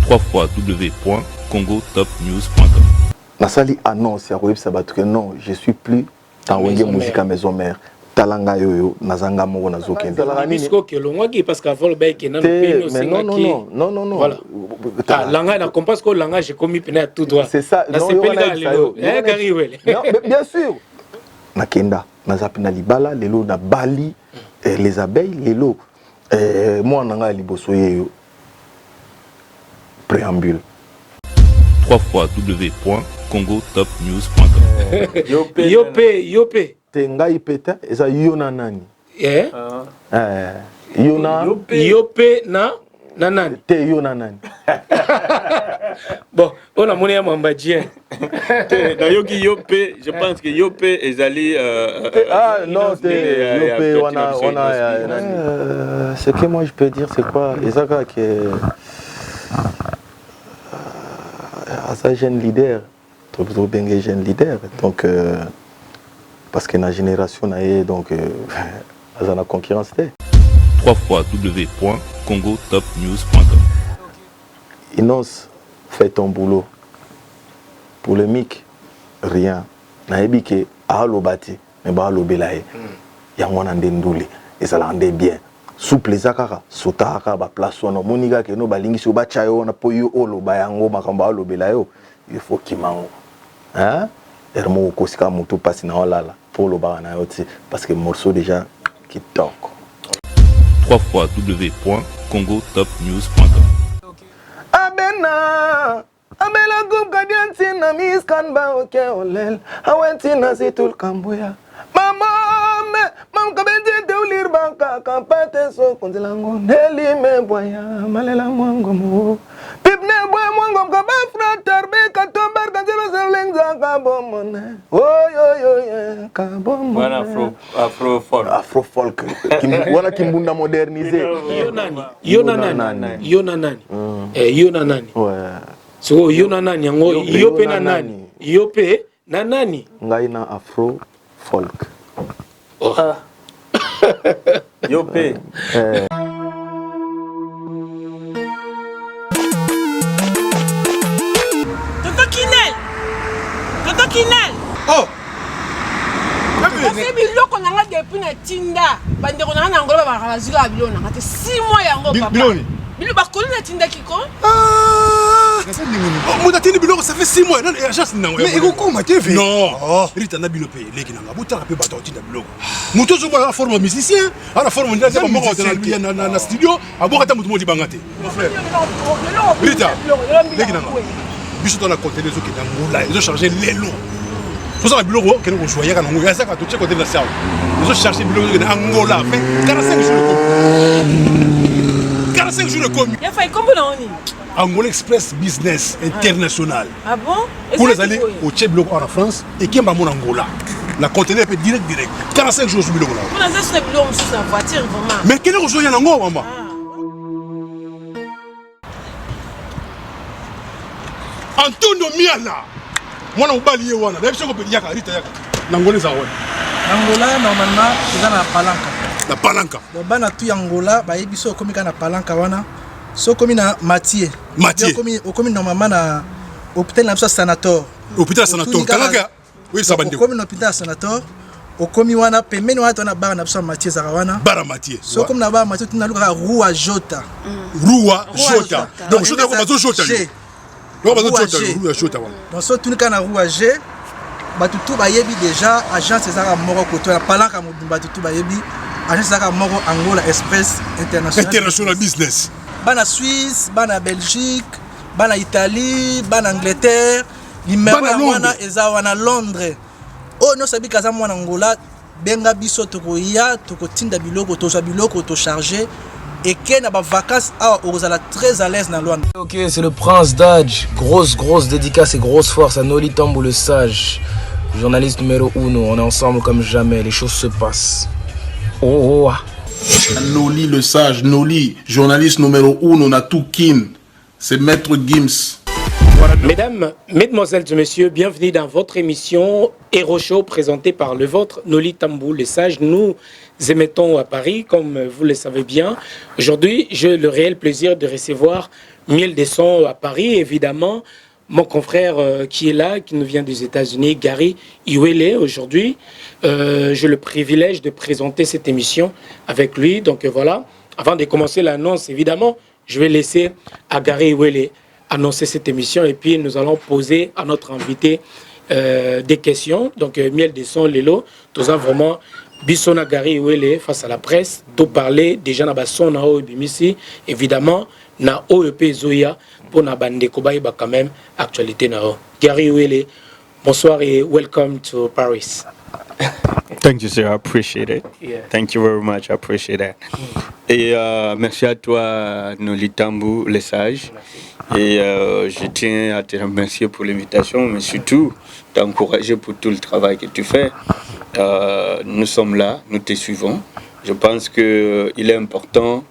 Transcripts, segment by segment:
www.congotopnews.com. Nasali annonce ya Web Sabat que non, je suis plus dans Wenge Musique à maison mère. Talanga yoyo nazanga moko nazokende. Bisco que l'on parce qu'avant le bec et non non. Voilà. Ah, langa na comprends que langa j'ai commis peine tout droit. C'est ça. Non, bien sûr. Nakenda nazapina libala lelo na Bali les abeilles lelo moi nanga liboso yeyo préambule www.congotopnews.com. Yopé. Tengai peta eza yona nani? Yona Yopé na nani? Te yona nani? Bon, on a mon ambadien. D'ayoki Yopé, je pense que Yopé est allé non, Yopé on a ce que moi je peux dire c'est quoi? Ezaka que un jeune leader, trop bien jeune leader, donc parce que la génération a donc la concurrence www.congotopnews.com. Inos, fais ton boulot. Pour le mic, rien. Naebi ke alo bati, mais ba alo belaye. Ya mwana ndendouli, et ça l'ande bien. Souple zakara, sotaka ba place ono moniga ke no balingi so ba chayo na poyo olo ba yango makamba alo belayo. Il faut kimango. Hein? Ermo kosika mutu pasi na olala. Pour le bar na yoti parce que morceau déjà qui toque. www.congotopnews.com. Abena Abela gum kadianti na miskan ba oke olel awenti na situl kamboya mama mam kabende de ulir banka kampate so konzilango neli me boya malela mwango mo pipne boya mwango ka ba frater be ka tomber ka zero zelenza ka bomone yo ka bomone Voilà afro folk wana kimbunda modernisé Yona nani ouais. So yona nani yango yope na nani yope na nani ngai na afro folk Yopé. Toto Kinel. Oh. Parce que biloko nanga depuis na tinda bandeko nanga na ngolo ba bazila biloko nanga te 6 mois yango papa. Bilo bakoli na tinda kiko. Mutatini biloko ça fait 6 mois. Non, agence nango. Mais ekokoma te ve. Non. Rita na bilo pe leki nanga. Botala pe bato tinda biloko. Muto zo ba forme musicien, ala forme ndeza ba moko na studio, aboka ta mutu modi bangate. Mon frère. Rita. Leki nanga. Biso dans la conteneur zo ki ngula, ils ont chargé lelo. Tout ça biloko que nous choyaka nango. Ya saka to check côté na sao. Ils ont chargé biloko na Angola, fait 45 jours de 45 jours de commis. Ya fait combien d'années? Angola Express Business International. Ah bon? Pour les aller au Tchèque en France et qui est mon Angola. La conteneur peut direct. 45 jours sur le Angola. Vous avez acheté le biloko sur la voiture vraiment. Mais quel est le joyeux Angola, maman? Antonio Miala. Moi, on va lier wana. D'ailleurs, je peux dire que Angola est Angola normalement c'est dans la palanca. La palanca. Donc bana tu Angola ba yebiso komi kana palanca wana. So komi na Mathieu. Komi normalement na hôpital na sanator. Hôpital sanator. Kalaka. Oui, ça bandi. Komi na hôpital sanator. Komi wana pembeni wana tona bara na biso Mathieu zarawana. Bara Mathieu. So komi na bara Mathieu tuna luka Rua Jota. Rua Jota. Donc Jota ko bazo Jota. Rua Jota wana. Donc so tuni kana Rua G. Batutu bayebi déjà agence ezaka moko koto ya palanka mobimba tutu bayebi agence ezaka moko Angola Express International Business. Bana Suisse, bana Belgique, bana Italie, bana Angleterre, numéro ya wana eza wana Londres. Oh no sabi kaza mwana Angola benga biso tokoya tokotinda biloko toza biloko to charger et que na ba vacances a ozala très à l'aise na Luanda. OK, c'est le Prince Dodge. Grosse dédicace et grosse force à Noli Tambo le sage. Journaliste numéro 1, on est ensemble comme jamais, les choses se passent. Oh. Noli le sage, Noli, journaliste numéro 1, on a tout kin. C'est Maître Gims. Mesdames, mesdemoiselles et messieurs, bienvenue dans votre émission Hero Show présentée par le vôtre Noli Tambo le sage. Nous émettons à Paris, comme vous le savez bien. Aujourd'hui, j'ai le réel plaisir de recevoir Miel des Sons à Paris, évidemment. Mon confrère qui est là, qui nous vient des États-Unis, Gary Iwele, aujourd'hui. J'ai le privilège de présenter cette émission avec lui. Donc voilà, avant de commencer l'annonce, évidemment, je vais laisser à Gary Iwele annoncer cette émission et puis nous allons poser à notre invité des questions. Donc Miel des Sons, Lelo, tous vraiment... Bissona Gary Iwele face à la presse, tout parler déjà na bason na OEBMC, évidemment, na OEP Zoya, pour na bande Kobaïba quand même, actualité na O. Gary Iwele, bonsoir et welcome to Paris. Thank you, sir. I appreciate it. Yeah. Thank you very much. I appreciate that. Et merci à toi, Noli Tambou, le sage. Et je tiens à te remercier pour l'invitation, mais surtout t'encourager pour tout le travail que tu fais. Nous sommes là, nous te suivons. Je pense qu'il est important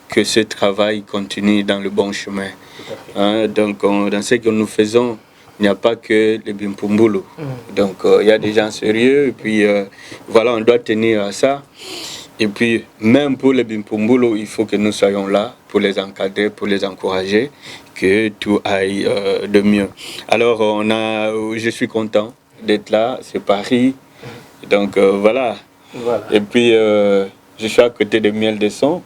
que ce travail continue dans le bon chemin. Hein, donc, dans ce que nous faisons, il n'y a pas que les Bimpumbulu. Donc, il y a des gens sérieux, et puis voilà, on doit tenir à ça. Et puis, même pour les Bimpumbulu, il faut que nous soyons là pour les encadrer, pour les encourager, que tout aille de mieux. Alors, je suis content d'être là, c'est Paris. Donc, voilà. Et puis, je suis à côté de Miel des Sons.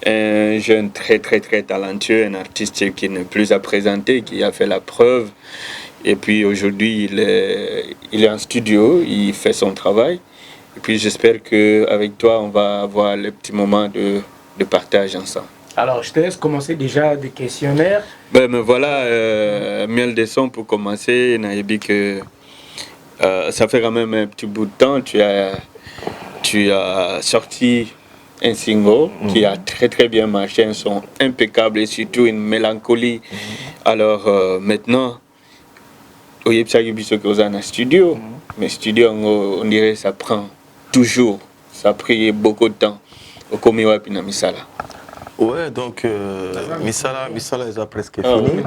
Un jeune très talentueux, un artiste qui n'est plus à présenter, qui a fait la preuve. Et puis aujourd'hui, il est en studio, il fait son travail. Et puis j'espère qu'avec toi, on va avoir le petit moment de partage ensemble. Alors, je te laisse commencer déjà des questionnaires. Mais voilà, Miel des Sons pour commencer. Naïbi que ça fait quand même un petit bout de temps. Tu as sorti un single qui a très bien marché, un son impeccable et surtout une mélancolie. Alors maintenant, au Yepsagi Bisokoza un studio, mais studio on dirait ça prend toujours, ça a pris beaucoup de temps. Au Komiwa Pina Misala. Ouais, donc Misala les a presque fini.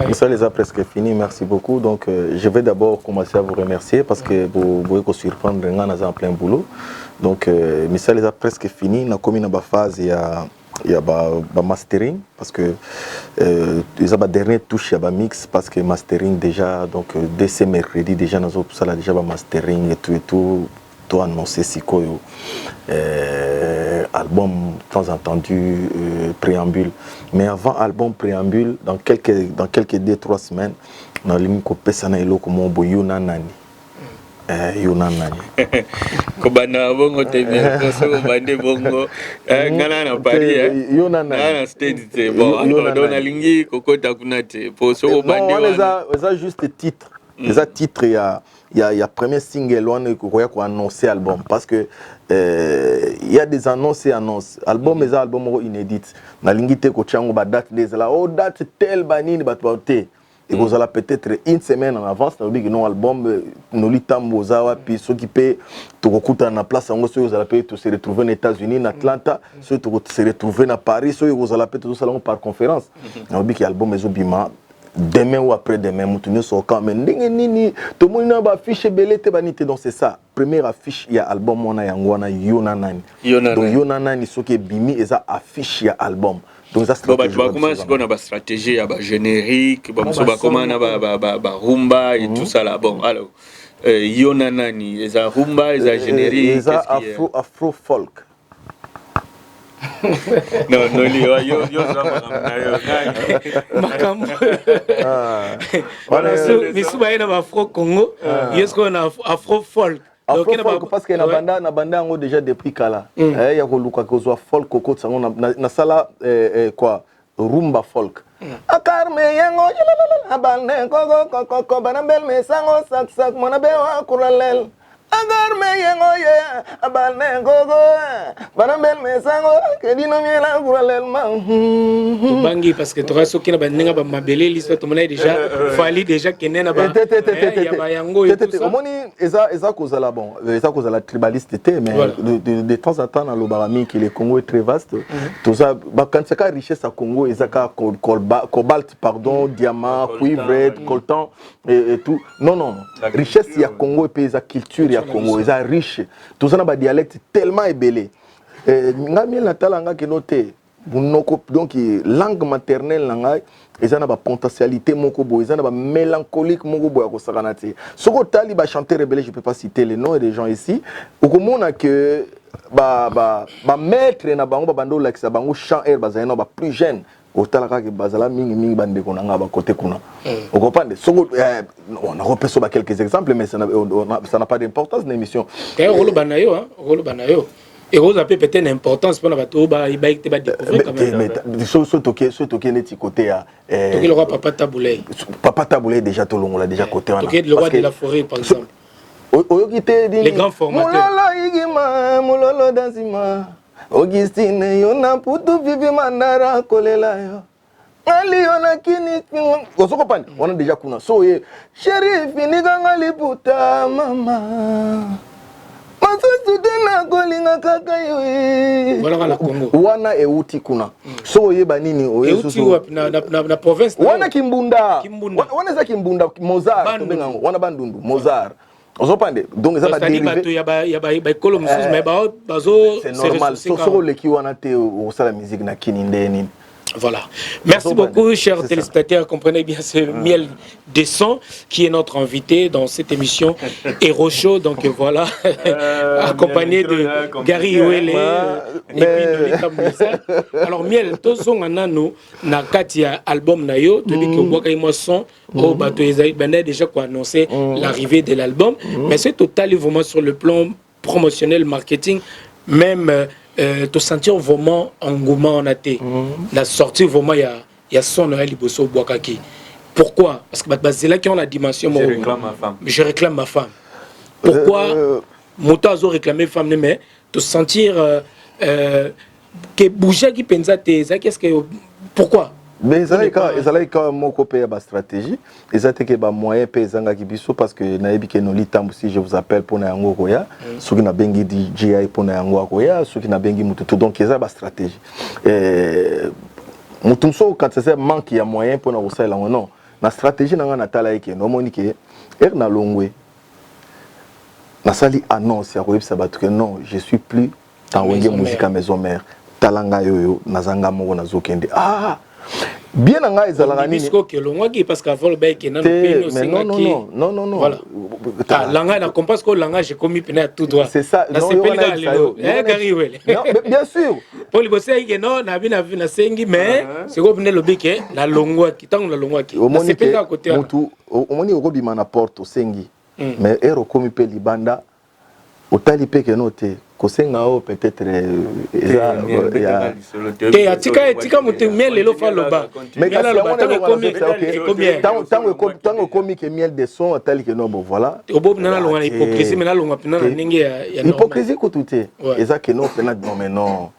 Misala les a presque fini, merci beaucoup. Donc je vais d'abord commencer à vous remercier parce que vous pouvez surprendre en plein boulot. Donc Misala les a presque fini. On a commis une phase, il y a mastering parce que ils ont la dernière touche, il y a mix parce que mastering déjà, donc dès ce mercredi déjà nous avons ça déjà mastering et tout. Annoncé Sikoyo album temps entendu préambule, mais avant album préambule dans quelques 2-3 semaines on a ligne coupé ça na ilo comme Yuna Nani Kobana bongo te bien so bande bongo ngana na Paris Yuna Nani na state bon donc na lingi kokota kunate pour so bande on juste titre. Les titres, il y a premier single qui a annoncé album parce que il y a des annonces et annonces. Album est album inédit. Na lingite ko chango ba date des là oh date tel banini batwaute. Et vous allez peut-être une semaine en avance na big non album Noli Tambou zawa puis ceux qui paient to kokuta na place ngo ceux vous allez peut se retrouver aux États-Unis en Atlanta, ceux to se retrouver à Paris, ceux vous allez peut-être salon par conférence. Na big album ezobima demain ou après-demain, nous sommes au camp. Mais tout le monde a une affiche belé, donc c'est ça. Première affiche, il y a album, on a Yona Nani. Donc Yona Nani, ce qui est bimi, il y a affiche, il y a album. Donc ça, c'est comment est-ce qu'on a une stratégie, il y a générique, comment on a rumba et tout ça là. Bon, alors, Yona Nani, il y a rumba, il y a générique. Il y a afro-folk. Non, yo Afro Congo, Afro folk. Afro-folk parce que na banda ngo déjà depuis kala. Il y a koluka kozwa folk koko tsango na sala quoi rumba folk. Akarme yango abane koko banambel me sango sak mona bewa kuralel. Agarme yango ye abane gogo banambel me sango kedino miela kuralel ma. Bangi parce que toi ce qui na bandenga ba mabele liso to mona déjà fali déjà kenena ba ya ba yango et tout ça. Omoni eza kozala bon, eza kozala tribaliste mais de temps en temps dans le barami qui le Congo est très vaste. Tout ça ba quand c'est ka richesse à Congo eza ka cobalt pardon, diamant, cuivre, coltan et tout. Non, richesse il y a Congo et puis eza culture il y a Congo, eza riche. Tout ça na ba dialecte tellement ébélé. Ngami la talanga ke noté donc langue maternelle nanga ils ont ba potentialité moko boy, ils ont ba mélancolique moko boy ko sakanati. Soko tali ba chanter rebelle, je peux pas citer les noms des gens ici. Au komona que ba maître na bango ba bando lakisa bango chant air bazana ba plus jeune. Au talaka que bazala mingi bande ko nanga ba côté kuna. Vous comprenez? Soko on a repéré sur quelques exemples mais ça n'a pas d'importance dans l'émission. Et rôle banayo hein, rôle banayo. Et rôle a peut-être une importance pour la bateau ba il va découvrir quand même. Mais ce toqué net côté à le roi Papa Taboulé. Papa Taboulé déjà tout long là déjà côté on a. Le roi de la forêt par exemple. Les grands formateurs. Mulolo dansima. Augustine yona putu vivi mandara kolela yo. Ali yona kini osoko pani on a déjà kuna so ye sheriff ni gangali puta mama. Masusu tena kolinga kaka yo. Voilà la Congo. Wana euti kuna. So ye banini oye susu. Euti na province. Wana Kimbunda. Wana za Kimbunda Mozart tobenga wana bandundu Mozart. Donc ça va dériver. C'est normal. Sauf le qui wana te au la musique na kinindeni. Voilà. Merci beaucoup, chers téléspectateurs. Comprenez bien ce miel des sons qui est notre invité dans cette émission Hero Show. Donc voilà, accompagné de Gary Iwele et puis de l'État Moussa. Alors, miel, tous sont en anneau, na katia album nayo, depuis que moi quand moi son, au bateau Esaïe Benet déjà quoi annoncé l'arrivée de l'album. Mais c'est total vraiment sur le plan promotionnel, marketing, même. Te sentir vraiment engouement en athée. La sortie vraiment il y a son Noël Liboso Boakaki. Pourquoi? Parce que c'est là qui ont la dimension. Je réclame ma femme. Je réclame ma femme. Pourquoi? Motazo réclamer femme mais te sentir que bouger qui pensa tes qu'est-ce que pourquoi? Mais ça là quand mon copain a stratégie, ils ont que moyen paysan qui biso parce que naebi que noli tambu si je vous appelle pour na yango koya, ceux qui na bengi DJI pour na yango koya, ceux qui na bengi mututu donc ils ont ba stratégie. Mutumso quand c'est manque il y a moyen pour na osala là non. Na stratégie na na tala yake no monike na longwe. Na sali annonce ya koyebisa batu que non, je suis plus dans wenge musique à maison mère. Talanga yoyo nazanga moko nazokende. Ah bien nga ezalaka nini parce qu'avant le bec non voilà langa na compasse ko langa j'ai commis pena tout droit c'est ça bien sûr pour le bosser que non na bina na sengi mais c'est ko pena le bec la longwa ki tango la longwa ki c'est pas à côté mutu omoni okobima na porte sengi mais ero komi pe libanda otali pe ke note kosenga o peut-être tika mutu miel lelo fa loba mais tango komi ke miel de son atali ke no bon voilà obob na longa hypocrisie mais na longa pena na ndenge ya hypocrisie ko tuté eza ke no pena non mais non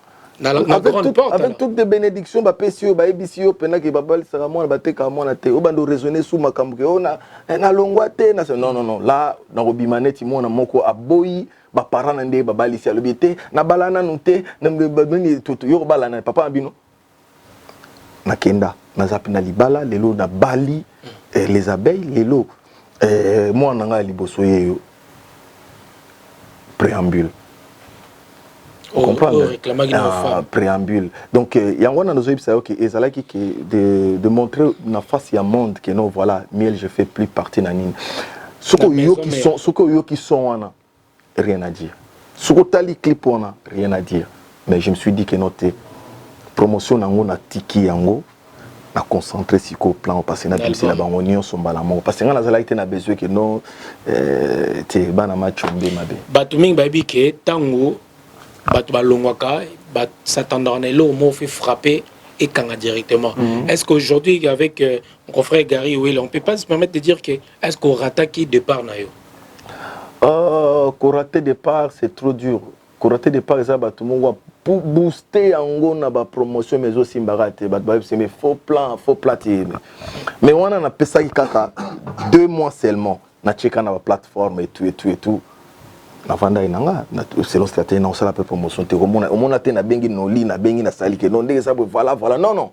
avec toutes les bénédictions ba pesio ba ebisio pena ke babal sera moi ba teka moi te obando raisonner sous makambo ke ona na longwa te na non là na robimaneti mona moko aboyi ba parents nande ba balisi alobité na balana nute na mbani toto yo balana papa abino na kenda na zapina libala lelo na bali les abeilles lelo moi nanga liboso yeyo préambule comprendre préambule donc yango na nozoyib sa OK ezalaki de montrer na face ya monde que non voilà miel je fais plus partie na nini soko yo qui sont wana rien à dire. Sur le tali clip on a rien à dire. Mais je me suis dit que notre promotion nango na tiki yango na concentré sur le plan parce que na bimsi la bangonio son balamo parce que na zala été na besoin que non te bana match mbe mabe. Batuming baby ke tango bat balongwaka bat s'attendant na lo mo fait frapper et kanga directement. Est-ce qu'aujourd'hui avec mon confrère Gary Iwele on peut pas se permettre de dire que est-ce qu'on rataki départ na yo? Koraté départ c'est trop dur. Koraté départ ça ba tout monde pour booster en na ba promotion mais aussi mbarate ba c'est mais faux plan mais on a pesa kaka 2 mois seulement na cheka na ba plateforme et tout na vanda inanga selon stratégie na ça la promotion te on a te na bengi no li na bengi na sali que non ndé ça voilà non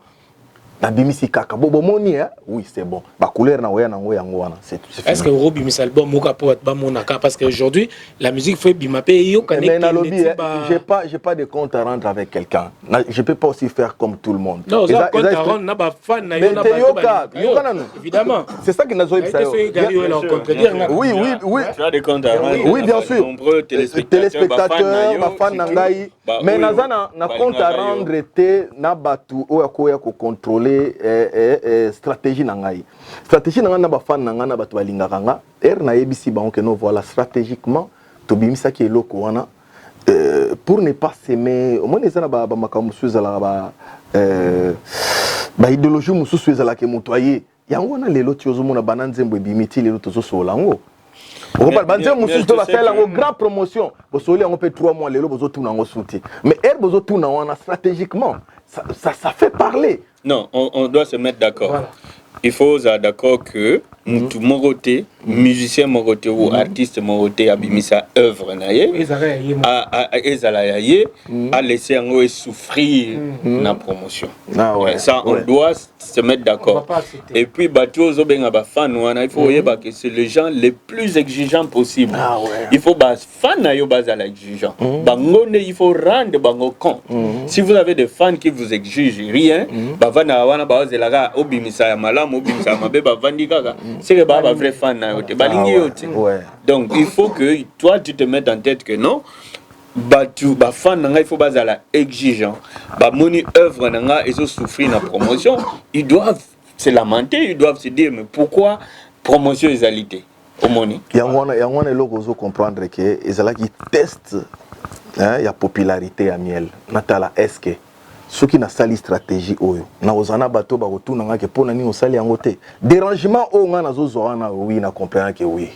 na bimisi kaka bobo moni oui c'est bon ba couleur na oya nango yango wana c'est est-ce que Euro bimis album moka po ba monaka parce que aujourd'hui la musique fait bimapé yo mais na lobby j'ai pas de compte à rendre avec quelqu'un je peux pas aussi faire comme tout le monde non ça compte à rendre na ba fan na yo na ba évidemment c'est ça qui n'a pas oui tu as des comptes à rendre oui bien sûr nombreux téléspectateurs ba fan na ngai mais nazana na compte à rendre était na batu oya ko contrôler stratégie na ngai na ba fan na ngana batu balingaka nga na yebisi ba que no voilà stratégiquement to bimisa ki eloko wana pour ne pas s'aimer au moins ezana ba makamu suzala ba idéologie mususu ezala ke motoyer yango na lelo tiozo mona bananzembo bimiti lelo tozo solango on parle banze mususu to ba sala ngo grand promotion bo soli yango pe 3 mois lelo bozo tuna ngo souti mais bozo tuna wana stratégiquement ça fait parler. Non, on doit se mettre d'accord. Voilà. Il faut être d'accord que mutu moroté, musicien moroté ou artiste moroté abimisa œuvre naie, a laissé en souffrir la promotion. Ah ouais. Et ça, on doit se mettre d'accord. Et puis, il faut que c'est les gens les plus exigeants possibles. Ah ouais. Il faut fan exigeant. Il faut rendre bango compte. Si vous avez des fans qui vous exigent rien, c'est que baba vrai fan na yote balingi yote. Donc il faut que toi tu te mettes en tête que non ba fan nanga il faut bazala exigeant ba moni œuvre nanga ils ont souffert na promotion, ils doivent se lamenter, ils doivent se dire mais pourquoi promotion égalité au moni yangwana eloko zo comprendre que ezala qui teste il y a popularité à miel natala est-ce que ceux qui na sali stratégie oyo na ozana bato ba retourna nga ke pona ni osali yango te dérangement o nga na zozo wana oui na comprendre que oui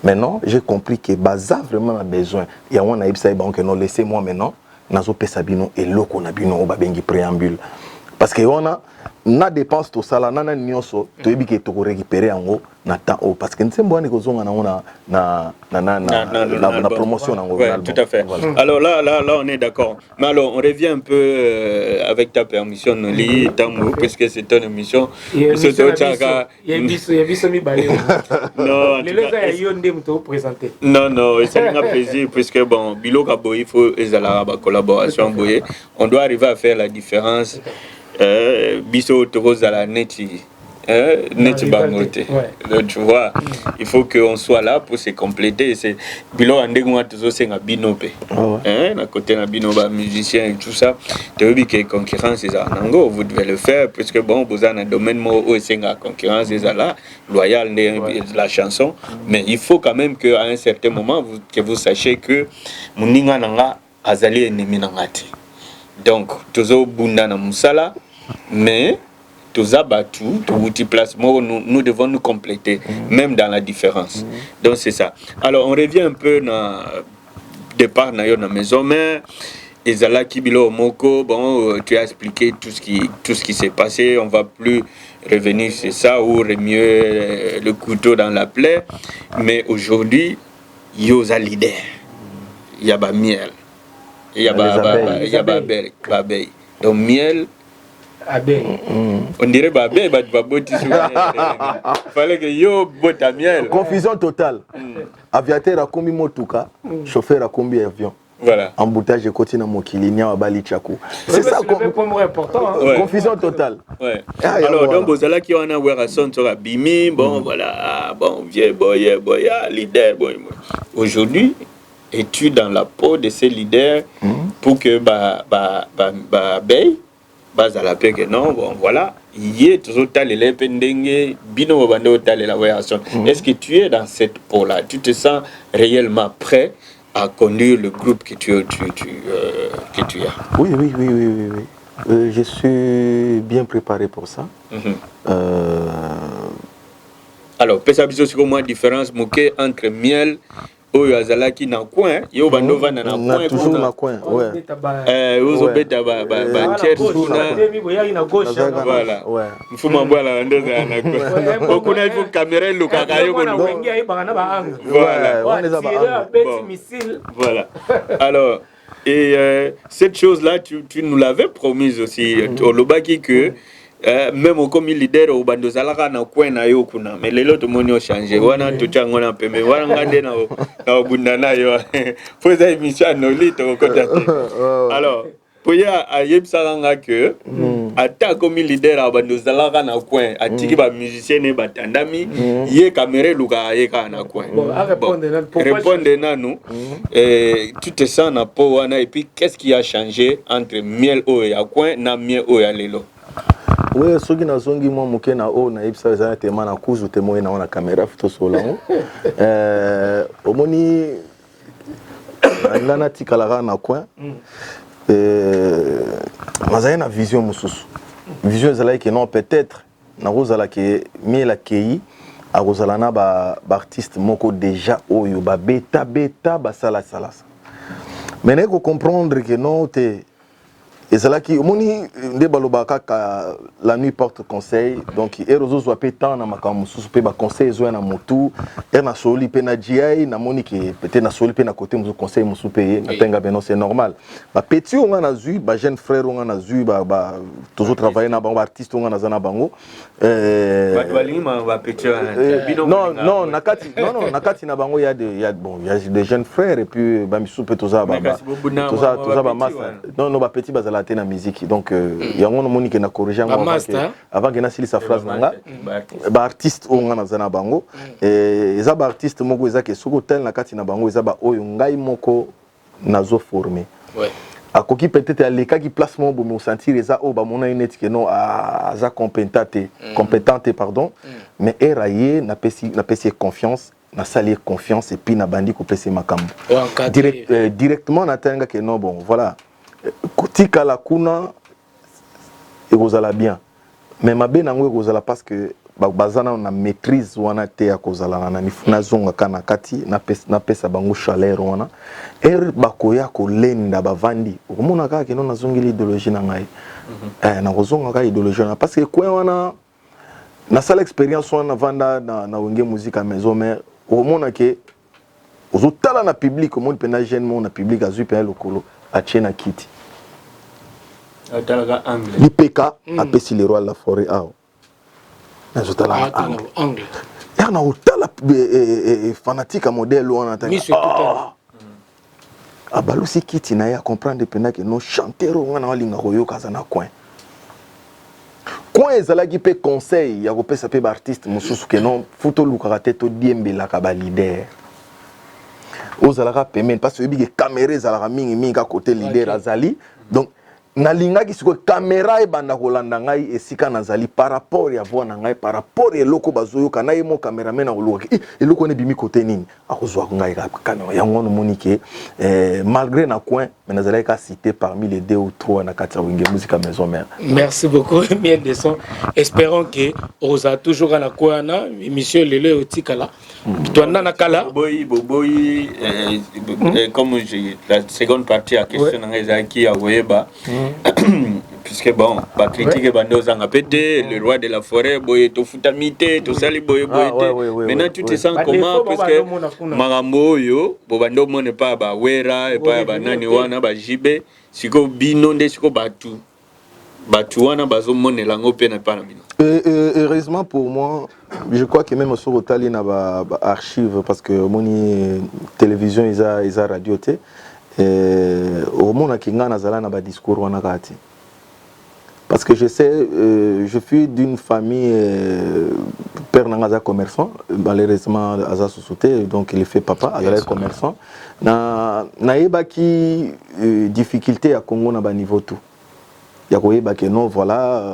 maintenant j'ai compris que baza vraiment a besoin ya wana ibisa ba que non laissez-moi maintenant nazo pesa bino eloko na bino o ba bengi préambule parce que on na dépense to sala nana nyonso to yebi ke to ko récupérer yango na temps parce que nsembo ani ko zonga na promotion nango. Ouais, tout à fait. Voilà. Alors là on est d'accord. Mais alors on revient un peu avec ta permission Noli Tambo puisque c'est ton émission. Non, c'est un plaisir puisque bon Bilo Kabo il faut ezala ba collaboration boye. On doit arriver à faire la différence. Biso Toros à la neti bangote. Donc tu vois, il faut qu'on soit là pour se compléter. C'est bilo ande moi toujours c'est un binope. À côté d'un binoba musicien et tout ça. Tu veux que concurrence c'est ça. Nango vous devez le faire puisque bon vous avez un domaine où c'est la concurrence c'est là loyal de la chanson. Mais il faut quand même que à un certain moment que vous sachiez que muninga nanga azali ennemi nangati. Donc toujours bunda na musala mais tous abattus, tout placement, nous devons nous compléter, même dans la différence. Donc c'est ça. Alors on revient un peu dans départ dans la maison mère. Ezala Kibilo Moko, bon, tu as expliqué tout ce qui s'est passé. On va plus revenir sur ça ou remuer le couteau dans la plaie. Mais aujourd'hui, il y a leader, il y a miel, il y a abeille. Donc miel. On dirait babé, fallait que yo bota miel. Confusion totale. Aviateur a combi motuka, chauffeur a combi avion. Voilà. Embouteillage côté na mokili nya wa bali chakou. C'est ça important. Confusion totale. Ouais. Alors donc bozala qui on a wera son sera bimi, bon voilà, bon vieux boy, leader boy. Aujourd'hui, es-tu dans la peau de ces leaders pour que base à la paix que non, bon voilà, il est toujours talé pendenge, bino bando talé la voyation. Est-ce que tu es dans cette peau-là? Tu te sens réellement prêt à conduire le groupe que tu as? Oui. Je suis bien préparé pour ça. Alors, peut-être que moi différence entre miel oyo azalaki na coin yo bando vana na coin toujours na coin uzo beta ba church kuna voilà mfuma bwala ndoza na coin okuna il faut caméra lukaka yo voilà alors et cette chose là tu nous l'avais promise aussi au Lobaki que même comme leader au bando zalaka na coin na yo kuna mais lelo to moni o changer wana to chango na pembe wana ngande na bundana yo faut ça émission no lit to ko alors pour ya ayeb saranga que ata comme leader au bando zalaka na coin atiki ba musicien ne batandami ye caméra luka ye ka na coin répondre nanu tu te sens na po wana et puis qu'est-ce qui a changé entre miel o ya coin na miel o ya lelo. Oui, ceux qui n'ont moi moqué na o na ipsa za te mana kuzu te moye na ona caméra photo solango omoni ngana tikala na coin mazaya na vision mususu vision ezala que non peut-être na rozala que miel akei a rozala na ba artiste moko déjà oyo ba beta ba sala mais ne ko comprendre que non te et c'est là qui moni nde baloba kaka la nuit porte conseil donc erozo zo pe temps na makamu susu pe ba conseil zo na motu na soli pe na GI na moni que peut-être na soli pe na côté musu conseil musu pe na tenga beno c'est normal ba petit on na zu ba jeune frère on na zu ba toujours travailler na ba artiste on na zana bango ba petit non nakati na bango il y a des jeunes frères et puis ba misu pe toza ba massa non ba petit bazala na musique donc yango no moni que na corriger avant que na sili sa phrase nanga ba artiste o ngana zana bango eza ba artiste moko eza ke soko tel na kati na bango eza ba oyo ngai moko nazo former akoki peut-être aleka ki placement bo me sentir eza o ba mona net que non aza compétente pardon mais eraye na pesi confiance na sali confiance et puis na bandi ko pesi makambo directement na tanga que non bon voilà tika la kuna ekozala bien mais mabe nango ekozala parce que bazana na maîtrise wana te ya kozala na nifuna zonga kana kati na pesa bango chaleur wana bakoya ko lenda bavandi okomona kaka kino na zongi l'idéologie na ngai na kozonga ka idéologie na parce que kwa wana na sala expérience wana vanda na wenge musique à maison mais okomona ke ozotala na public omoni pena jeune mon na public azui pena lokolo achena kiti l'IPK appelle le roi de la forêt angle na utala fanatique modèle on entend balusi kiti na ya comprendre pena que non chanteur on na linga royo kaza na coin ezala ki pe conseil ya ko pesa pe ba artiste mususu que non photo lukaka teto diembela ka ba leader ozalaka pemene parce que bige caméra ezalaka mingi ka côté leader azali donc na linga ki siko caméra e banda kolanda ngai esika nazali par rapport ya voix na ngai par rapport eloko bazoyo kana ye mo cameraman na oluka eloko ne bimi côté nini akozwa ngai ka kana yango no monike malgré na coin mais nazali ka cité parmi les 2 ou 3 na kati winge musique à maison mère. Merci beaucoup bien de son espérons que oza toujours na coin na émission lelo otikala toi na kala boy comme la seconde partie à question na ngai qui a voyeba puisque bon pas critiquer bando zanga pété le roi de la forêt boy to futamité to sali boy maintenant tu te sens comment parce que marambo yo bo bando mone pas ba wera et pas ba nani wana ba jibe siko binonde siko batu wana bazo mone lango pe na pas na bino. Heureusement pour moi, je crois que même sur Otali na ba archive parce que moni télévision isa radio té au monde qui ngana zala na ba discours wana kati. Parce que je sais je suis d'une famille père nanga commerçant malheureusement aza société donc il fait papa azala commerçant na yeba ki difficulté à Congo na ba niveau tout. Ya koyeba que non voilà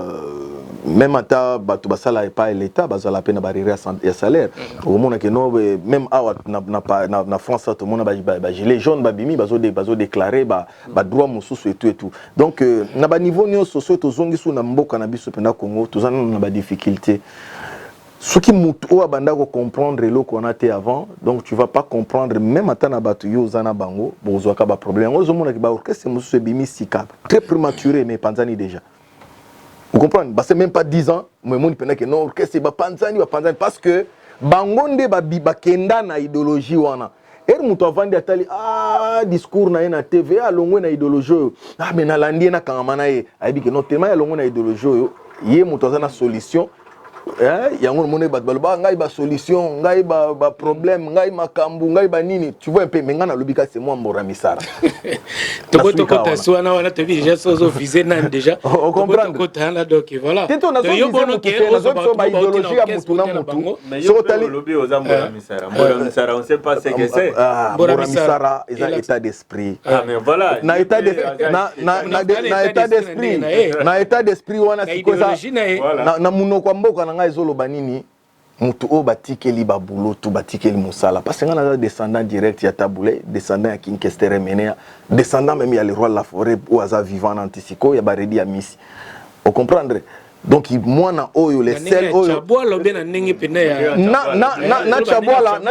même ata bato basala et pas l'état bazala pena barrière ya salaire au monde que non même na France tout le monde ba gilet jaune ba bimi bazo déclarer ba droit mususu et tout donc na ba niveau nyo soso to zongi su na mboka na biso pena Congo tozana na ba difficulté ce qui mutu o abanda ko comprendre lo qu'on a été avant donc tu vas pas comprendre même ata na bato yo zana bango bozo ka ba problème ozo mona ki ba orchestre mususu bimi sika très prématuré mais panzani déjà. Vous comprenez? C'est même pas 10 ans, mais moi je pense que non, orchestre ba panzani parce que bangonde ba kenda na idéologie wana. Et mutu avandi atali discours na TV alongwe na idéologie. Mais na landi na kangama na ye, aibi que non tellement alongwe na idéologie yé moto na solution yango mone bat baloba ngai ba solution ngai ba problème ngai makambu ngai ba nini tu vois un peu mais ngana lobika c'est moi Mbora Misara toko ta soana wana te déjà sozo viser nan déjà on comprend toko ta là donc voilà tento na zo ba idéologie ya mutu na mutu mais yo tali lobi aux Mbora Misara on sait pas ce que c'est Mbora Misara est un état d'esprit mais voilà na état d'esprit wana sikoza na munoko mboka na ngai zolo banini mutu o batikeli babulo tu batikeli musala parce que ngana descendant direct ya Taboulé descendant ya King Kester Menea descendant même ya le roi de la forêt ou aza vivant antisiko ya baredi ya misi on comprendre donc mwana oyo les sel oyo chabola bena ndenge pena ya na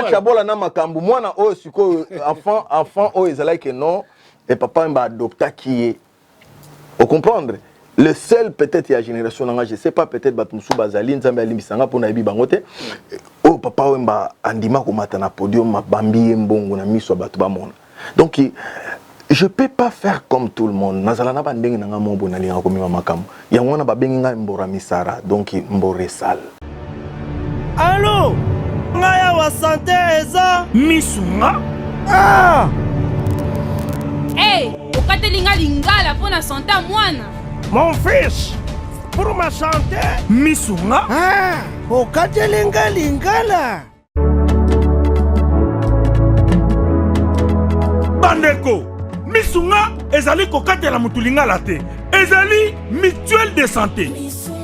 chabola na makambu mwana oyo siko enfant oyo ezala que non et papa mba adopta qui est on comprendre. Le seul peut-être la génération nanga je sais pas peut-être batmusu bazali nzambe alimisanga pona yebi bangote oh papa wemba andima ko mata na podium mabambi mbongo na miso batu ba mona donc je peux pas faire comme tout le monde nazala na bandenge nanga mombo na linga ko mima makamu yango na babengi nga Mbora Misara donc Mbore sal allo ngaya wa santé eza misunga ah hey okatelinga lingala pona santé mwana. Mon fils, pour ma santé, misunga. Ah, okatelinga lingala. Bandeko, misunga ezali kokatela mutu lingala te. Ezali mutuelle de santé.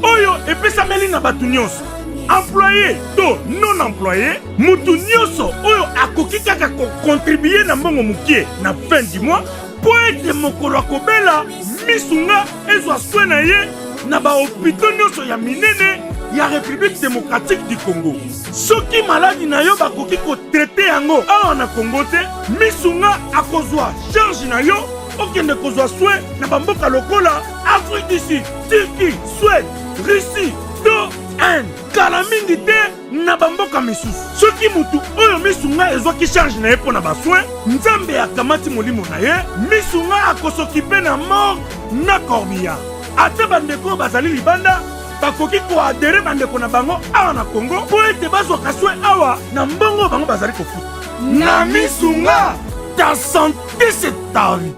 Oyo epesameli na batu nyonso. Employé to non employé, mutu nyonso oyo akoki kaka ko contribuer na mbongo mukie na fin du mois po ete mokolo akobela misunga ezwa soin na ye na ba hôpitaux nyonso ya minene ya République démocratique du Congo. Soki maladi na yo bakoki ko traiter yango awa na Congo te, misunga akozwa charge na yo okende kozwa soin na bamboka lokola Afrique du Sud, Turquie, Suède, Russie, to Inde. Kala mingi te na bamboka misusu. Soki mutu oyo misunga ezwaki charge na ye pona basoin, nzambe akamati molimo na ye, misunga akosokipe na mort na corbillard. Ate bandeko bazali libanda, bakoki ko adere bandeko na bango awa na Congo, po ete bazwaka soin awa na mbongo bango bazali kofuta. Na misunga, ta santé c'est ta vie.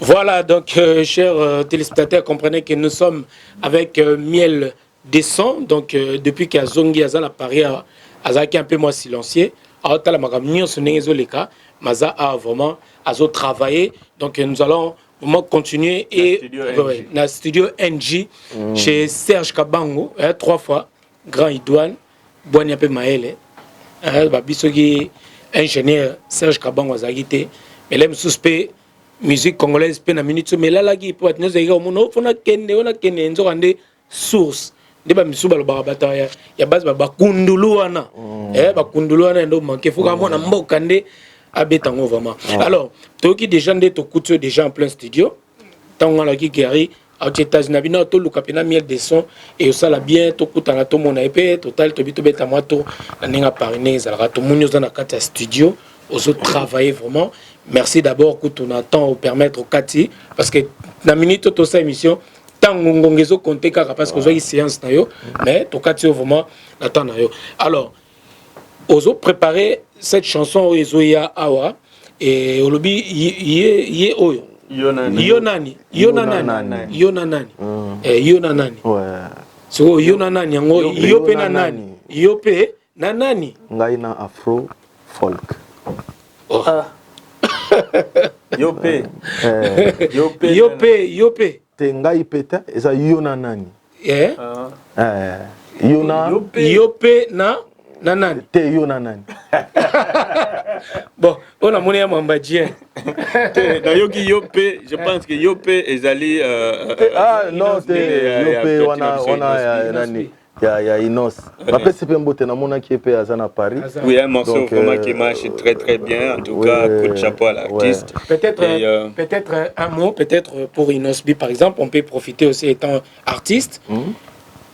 Voilà, donc, chers téléspectateurs, comprenez que nous sommes avec Miel Descend, donc depuis qu'Azongi Azal a parlé à Azaki un peu moins silencieux, à Otala Magamnion Sonezoleka, Maza a vraiment travaillé, donc nous allons vraiment continuer et dans le studio NG chez Serge Kabango, 3 fois, Grand Idouane, Boignape Maël, Babisogi, ingénieur Serge Kabango Azagité, mais l'aime suspect. Musique congolaise pe na minute mais là qui peut être nous aiga mono fona kende ona kende nzokande source de ba misuba lo ba bataya ya base ba kundulu wana bakundulu wana ndo manke fuka mona mboka nde abetango vraiment alors toki déjà nde to kutu déjà en plein studio tango la ki gari aux États-Unis na bino to luka pena Miel Descend et ça la bien to kutana to mona epé total to bito beta moto na ninga pariner za la to munyo za na kata studio aux autres travailler vraiment. Merci d'abord que tu attends permettre au Kati parce que la minute de cette émission tant ngongezo compter parce que j'ai séance na yo mais to Kati vraiment attend na yo. Alors aux autres préparer cette chanson Ozoya Awa et olobi yé oyo Yonani ouais so Yonani yango yope na nani yope na nani ngai na afro folk oh. Yope te ngai peta eza yona nani yona yope na nani te yona nani bon on a monnaie mambadien dans yoki yope je pense que yope ezali non te yope wana nani ya Inos. Après c'est un beau na mona qui est à Zana Paris. Oui, un morceau vraiment qui marche très très bien. En tout cas, coup de chapeau à l'artiste. Peut-être un mot, peut-être pour Inosbi par exemple, on peut profiter aussi étant artiste.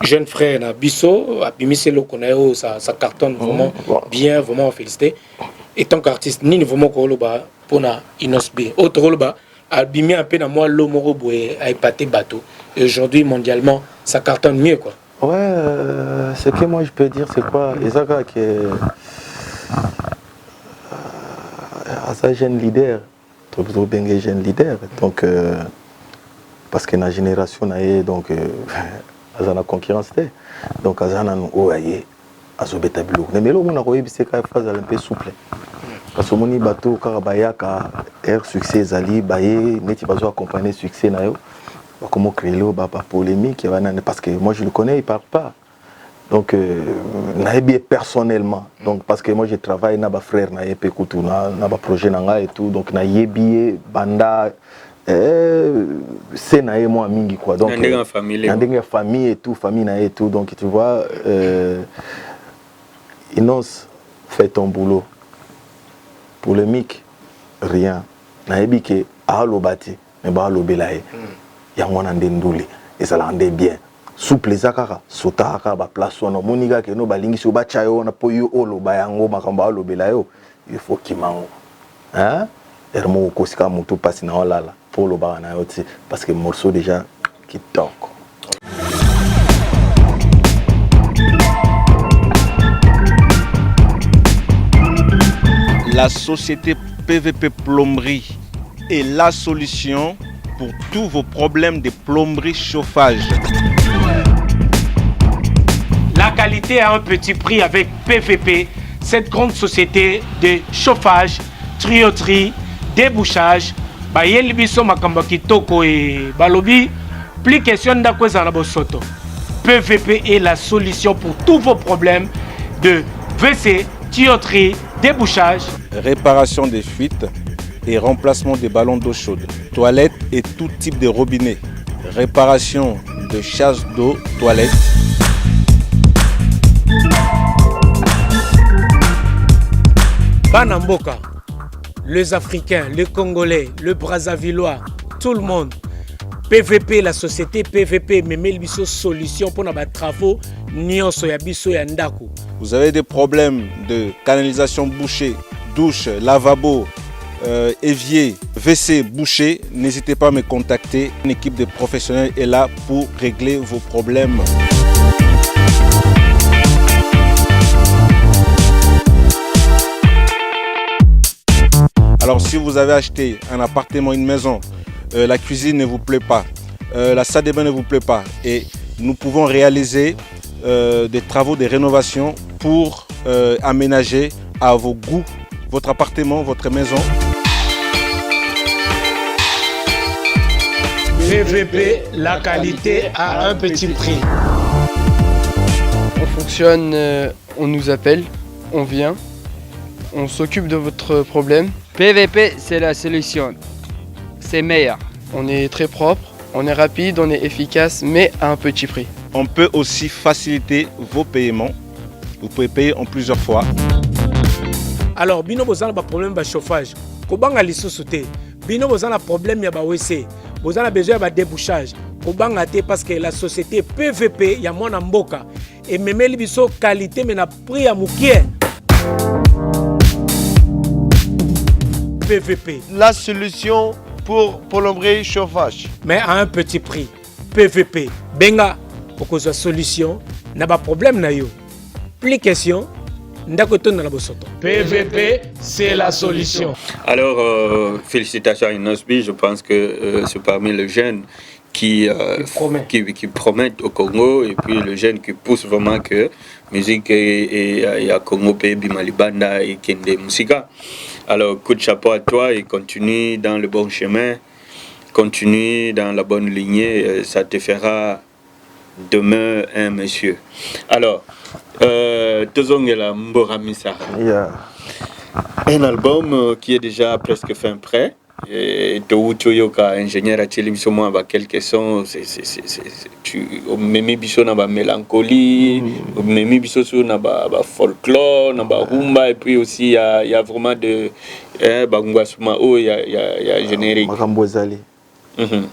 Jeune frère na Bisso, Abimise Lokonao, ça cartonne vraiment bien, vraiment félicité. Étant qu'artiste, ni vraiment Koloba pour na Inosbi. Autre Koloba, Abimi un peu na moi l'omoro boé a épaté bateau. Et aujourd'hui, mondialement, ça cartonne mieux, quoi. Ouais, ce que moi je peux dire, c'est quoi? Isaka qui est un jeune leader, trop bien jeune leader. Donc, parce que la génération donc, a la concurrence. Donc, a azobeta biloko mais lelo mona koyebisa ka phase un peu souple parce que moni bato kaka bayaka air succès ezali baye neti bazo accompagner succès na yo comment créer le polémique parce que moi je le connais il parle pas donc nayebi personnellement donc parce que moi je travaille na ba frère na yepe kutu na ba projet nanga et tout donc nayebi banda c'est naé moi mingi quoi donc dans famille et tout famille na et tout donc tu vois Inos, fais ton boulot. Polémique, rien. Naebi ke ahalo bati, mais ba ahalo belaye. Yangwana ndendouli, et ça l'endait bien. Souple zakara, sota aka ba place wana moniga ke no balingi so ba chayo na poyo olo ba yango makamba ahalo belayo. Il faut kimango. Hein? Ermo kosika mutu pasi na olala. Pour le ba na yoti parce que morceau déjà qui toque. La société PVP Plomberie est la solution pour tous vos problèmes de plomberie chauffage. La qualité à un petit prix avec PVP, cette grande société de chauffage, tuyauterie, débouchage. Bayeli biso makamba kitoko et balobi, plus question d'akwe na bosoto. PVP est la solution pour tous vos problèmes de WC, tuyauterie, débouchage, réparation des fuites et remplacement des ballons d'eau chaude, toilettes et tout type de robinet, réparation de chasse d'eau, toilettes. Banamboka, les Africains, les Congolais, le Brazzavillois, tout le monde. PVP, la société PVP, mais biso solution pour nos travaux, nyonso ya biso ya ndako. Vous avez des problèmes de canalisation bouchée, douche, lavabo, évier, WC bouché, n'hésitez pas à me contacter. Une équipe de professionnels est là pour régler vos problèmes. Alors si vous avez acheté un appartement, une maison, la cuisine ne vous plaît pas, la salle de bain ne vous plaît pas et nous pouvons réaliser des travaux de rénovation pour aménager à vos goûts votre appartement, votre maison. PVP, la qualité à un petit prix. On fonctionne, on nous appelle, on vient, on s'occupe de votre problème. PVP, c'est la solution. C'est meilleur. On est très propre, on est rapide, on est efficace, mais à un petit prix. On peut aussi faciliter vos paiements. Vous pouvez payer en plusieurs fois. Alors, bino bozana ba problème de chauffage. Kobanga lisusu te. Bino bozana problème ya ba WC. Bozana besoin ba débouchage. Kobanga te parce que la société PVP ya mwana mboka et memeli biso qualité mais na prix à mukie. PVP. La solution pour plomberie chauffage. Mais à un petit prix. PVP. Benga. Pour que soit solution. N'a pas problème na yo. Plus question. PVP, c'est la solution. Alors, félicitations à Inosbi. Je pense que c'est parmi les jeunes qui promettent au Congo et puis les jeunes qui poussent vraiment que musique et à Congo, Pays, Malibanda et Kende Musika. Alors, coup de chapeau à toi et continue dans le bon chemin, continue dans la bonne lignée, ça te fera demain un monsieur. Alors, Tozongela Mboramisa. Un album qui est déjà presque fin prêt. Et Touyoka, ingénieur à télévision, avec quelques sons, tu mets biso na ba mélancolie, mets biso na ba folklore, na ba rumba, et puis aussi il y a vraiment de bangwasuma il y a générique. Makambozali.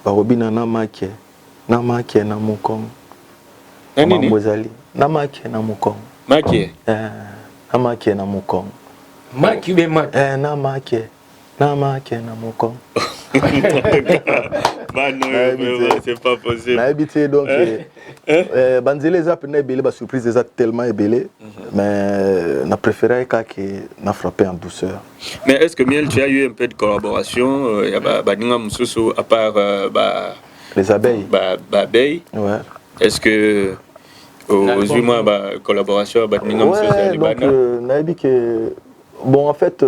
Barobina namake na mukong. Makambozali. Namake na mukong. Makie. Namake na mukong. Maki be maki. Namake. Namake na mukong. c'est pas possible. Naïbité donc banzele za pena belé ba surprise za tellement belé mais na préféré que na frappé en douceur. Mais est-ce que Miel, tu as eu un peu de collaboration baninga mususu à part les abeilles. Abeilles. Ouais. Est-ce que aux humains collaboration baninga mususu ouais, donc naïbi que bon en fait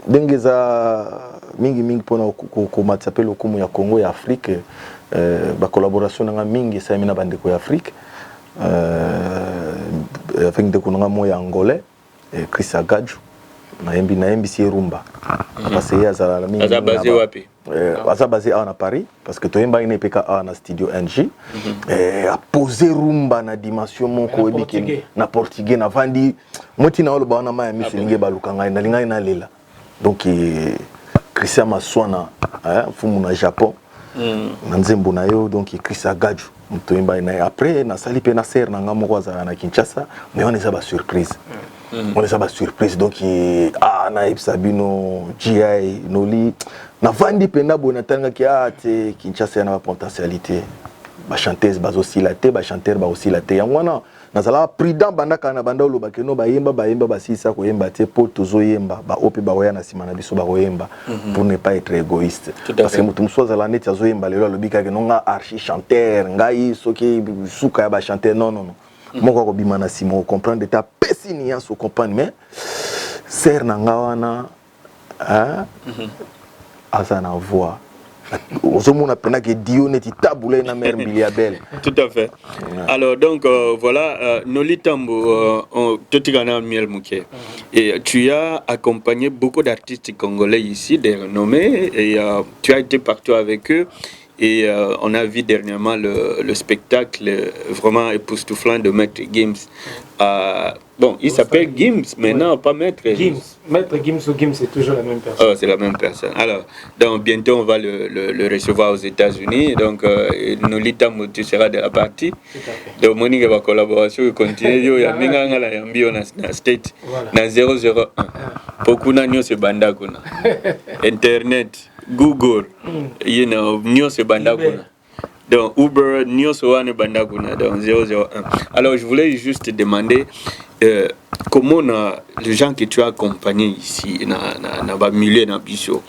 dengeza mingi pona ko matsape lokumu ya Congo ya Afrique ba collaboration nga mingi sa mina bandeko ya Afrique avec ndeko nga moya angolais Chris Agaju naembi si rumba parce que azala la mingi basé wapi aza basé à Paris parce que toyemba ine peka na studio NG a poser rumba na dimension moko ebiki na portugais na vandi moti na olo bana ma mi selinge balukanga na linga ina lela donc Christian Maswana fumu na Japon na nzembo na yo donc Chris Agaju mutoyemba ina après na sali pe na ser na ngamo kwa za na Kinshasa mais on est ça ba surprise on est ça ba surprise donc na Sabino GI Noli na vandi penda bona tanga ki te Kinshasa na potentialité ba chanteuse ba oscillate ba chanteur ba oscillate yangwana nazala prudent bandaka na banda lo bakeno ba yemba ba sisa ko yemba te po tozo yemba ba ope ba oya na sima na biso ba yemba pour ne pas être égoïste parce que mutu msoza la net azo yemba lelo lobika ke nonga archi chanteur ngai soki suka ya ba chanteur non moko ko bima na simo comprendre ta pesini ya so comprendre mais ser na ngawana asa na voix Ozomona pena que Dio n'est taboulé na mère Biliabel. Tout à fait. Alors donc voilà Noli Tambo Totigana Miel Mouké. Et tu as accompagné beaucoup d'artistes congolais ici, des renommés, et tu as été partout avec eux. Et on a vu dernièrement le spectacle vraiment époustouflant de Maître Gims. Bon, il s'appelle Gims maintenant, pas Maître Gims. Maître Gims ou Gims, c'est toujours la même personne. Oh, c'est la même personne. Alors, donc, bientôt, on va le recevoir aux États-Unis. Donc, Noli Tambo, tu seras de la partie. Donc, Monique va collaboration continue. Il y a Minganga la Yambio na State. Na 001. Beaucoup de se banda kuna. Internet. Google, you know, Nyos et Bandaguna. Donc Uber, Nyos et Bandaguna, donc 001. Alors je voulais juste te demander comment les gens que tu as accompagnés ici, dans milieu dans Bisso.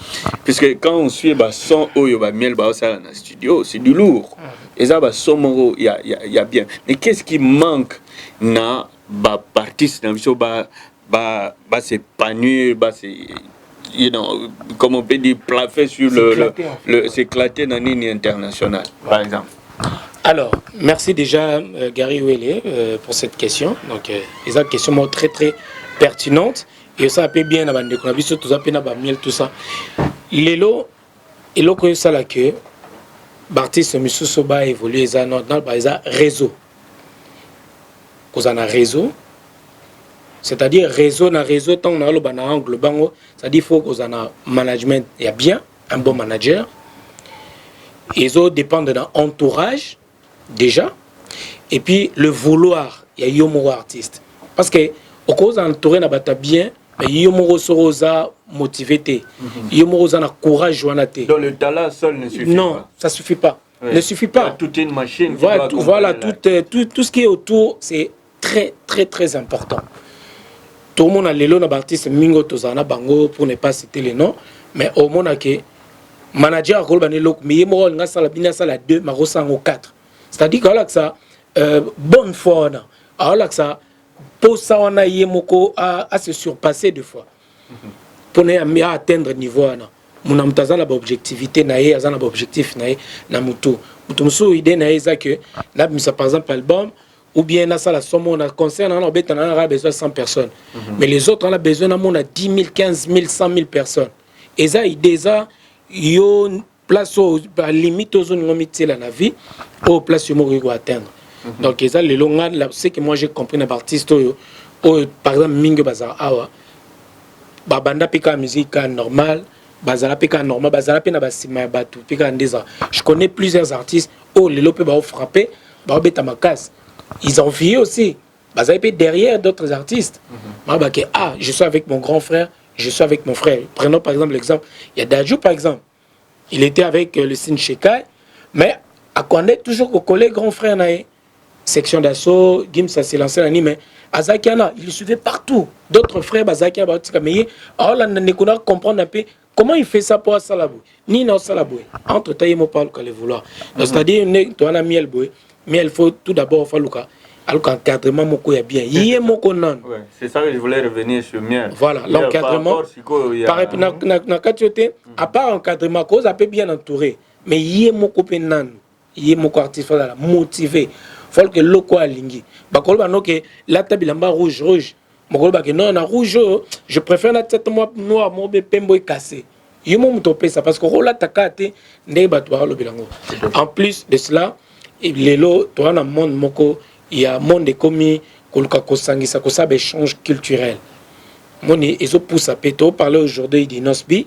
Puisque quand on suit son oyo ba miel ba ça dans studio, c'est du lourd. Et ça ba somoro il y a bien. Mais qu'est-ce qui manque na ba partis dans Bisso ba s'épanouir, ba c'est you know, comme on peut dire, plafé sur s'éclater dans l'île internationale, par exemple. Alors, merci déjà Gary Ouelé pour cette question. Donc, c'est une question très très pertinente. Et ça peut bien avoir des conditions, tout ça, tout ça. L'élo, et que ça là que, Bartis, Monsieur Soba évolue dans le réseau. Vous avez un réseau. C'est-à-dire réseau na réseau tant na lo bana angle bango, c'est-à-dire faut qu'on ait un management, il y a bien un bon manager. Les autres dépendent d'un entourage déjà et puis le vouloir, il y a yomo artiste. Parce que au cause entouré na bata bien, mais yomo soroza motivé té. Yomo na courage joanate. Donc le talent seul ne suffit pas. Non, ça suffit pas. Ne suffit pas. Toute une machine. Voilà tout ce qui est autour, c'est très très très important. Tout le monde a les lots d'artistes Mingo Tozana Bango pour ne pas citer les noms, mais au monde a que manager a colbané l'autre, mais il m'a dit la bina ça la 2, mais ressent au 4. C'est-à-dire que ça bonne foi, alors que ça pour ça on a yemoko à se surpasser deux fois pour ne atteindre niveau na. Mon amtaza la objectivité na ye, azana objectif na ye na mutu. Mutu muso idée na ye ça que là par exemple album. Ou bien dans la somme on a concert, on a besoin de 100 personnes. Mais les autres on a besoin de 10 000, 15 000, 100 000 personnes. Et ça, déjà, il y a une place à limite aux zones limitées dans la vie, au place où on va atteindre. Donc, ça, les longs, ce que moi j'ai compris dans l'artiste, par exemple, Mingo Bazar Awa, Babanda Pika musique normale, Bazala Pika normal, Bazala Pina Basima Batu, Pika Ndeza. Je connais plusieurs artistes, les lopes va frapper, va bêta ma casse. Ils ont envie aussi. Bah, ça peut être derrière d'autres artistes. Je suis avec mon grand frère, je suis avec mon frère. Prenons par exemple l'exemple. Il y a Dadju par exemple. il était avec le Sinchekai, mais à Kwandé, toujours au collègue grand frère naé. Section d'assaut, Gims s'est lancé l'année, mais Azakiana, il le suivait partout. D'autres frères, Azakia, mais alors là, on comprendre un peu comment il fait ça pour Salabou. Ni dans Salabou. Entre taille et parle qu'elle vouloir. C'est-à-dire, tu as un miel boué, mais il faut tout d'abord faire le cas. Alors qu'encadrement, mon est bien. Il y a mon non. C'est ça que je voulais revenir sur miel. Voilà, l'encadrement. À part l'encadrement, cause un peu bien entouré. Mais il y a mon copain nan. Il y a mon artiste motivé. Faut que l'eau a lingi. Bakolo no que la table en bas rouge. Bakolo que non na rouge. Je préfère la tête noire mon pembo cassé. Il m'a topé ça parce que rola takate ne batwa le bilango. En plus de cela, les lots toi na monde moko il y a monde de commis koluka kosangi ça ko ça échange culturel. Moni ezo pousse à peto parler aujourd'hui d'Inosbi.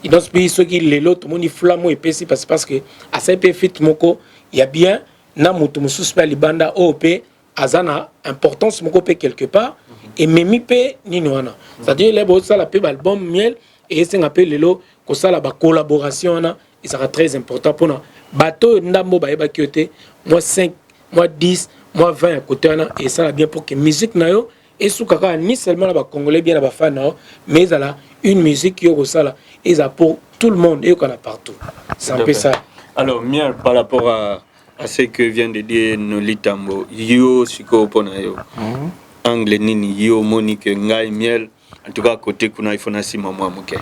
Inosbi ce qui les lots tout moni flamo et pesi parce que à CP fit moko il y a bien na mutu mususu pa libanda OP azana importance moko pe quelque part et memi pe nini wana c'est-à-dire les bo ça la pe album miel et c'est un peu lelo ko ça la collaboration na il sera très important pour na bateau ndambo ba eba kiote moi 5 moi 10 moi 20 côté na et ça la bien pour que musique na yo et sous kaka ni seulement la congolais bien la fan na mais ça la une musique yo ko ça la et ça pour tout le monde et qu'on a partout c'est un peu ça. Alors miel par rapport à ce que vient de dire Nolitambo, yo siko pona yo. Angle nini yo Monique ngai miel. En tout cas côté kuna il faut na si maman moké.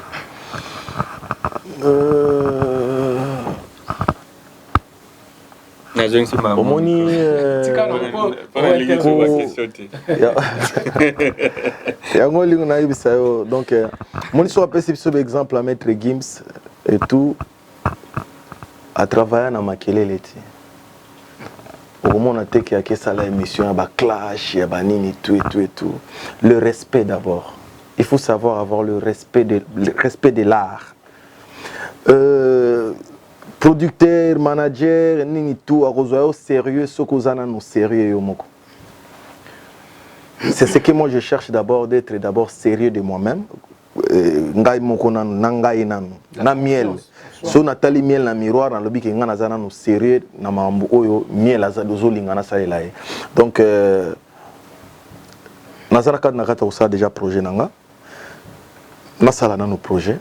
Na jonsi maman. Omoni ya ngoli ngona yibisa yo donc moni so apesi biso exemple à mettre Gims et tout à travailler na makelele ti. Au moment où on a fait ça l'émission, il y a clash, il y a tout. Le respect d'abord. Il faut savoir avoir le respect de l'art. Producteur, manager, tout, à sérieux, ce que vous avez sérieux. C'est ce que moi je cherche d'abord, d'être d'abord sérieux de moi-même. Na miel. So natali miel na miroir na lobi ke ngana zana no sérieux na mambo oyo miel azadozo lingana salela. Donc nazara kad na kata usa déjà projet nanga. Na sala na no projet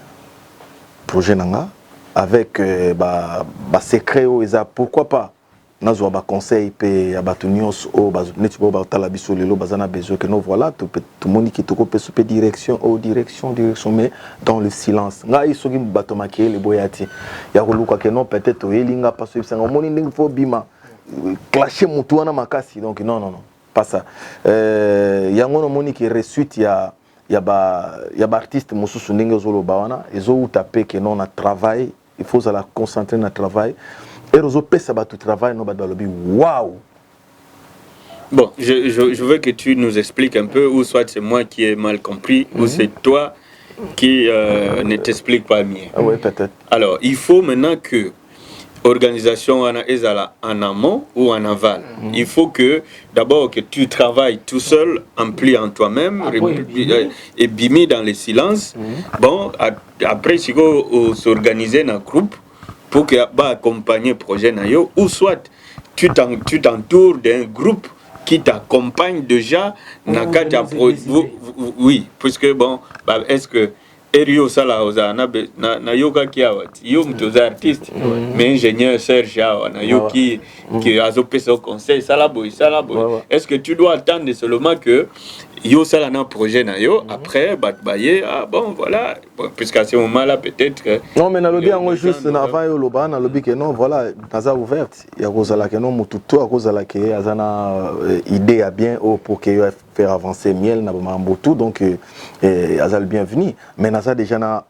nanga avec ba secret o eza pourquoi pas nazwa ba conseil pe ya batunios o bazunet bo ba tala biso lelo bazana besoin que nous voilà tout monde qui to ko pe direction mais dans le silence nga isoki bato makele boyati ya koluka que non peut-être elinga parce que sanga moni ndingi fo bima clasher mutu wana makasi donc non pas ça yango no moni qui resuite ya ba artiste mususu ndingi zolo bawana ezo utape que non na travail il faut se la concentrer na travail. Et ça va tout travail, waouh! Bon, je veux que tu nous expliques un peu, ou soit c'est moi qui ai mal compris, ou c'est toi qui ne t'explique pas mieux. Ah oui, peut-être. Alors, il faut maintenant que l'organisation en amont ou en aval. Il faut que d'abord que tu travailles tout seul, ampli en toi-même, et bimi dans le silence. Bon, après, il faut s'organiser dans un groupe pour que accompagner le projet ou soit tu t'entoures d'un groupe qui t'accompagne déjà oui puisque bon est-ce que Erio Sala na yoga qui a yo mtoza artiste mais ingénieur Serge na yo qui a opé son conseil ça la boy est-ce que tu dois attendre seulement que yo Sala na projet na yo après batbaye bon voilà puisqu'à ce moment là peut-être non mais na lobby en juste na avant yo loba na lobby que non voilà naza ouverte ya kozala que non mututo akozala que azana idée à bien pour que faire avancer miel na mambo tout donc azal bienvenu mais naza déjà na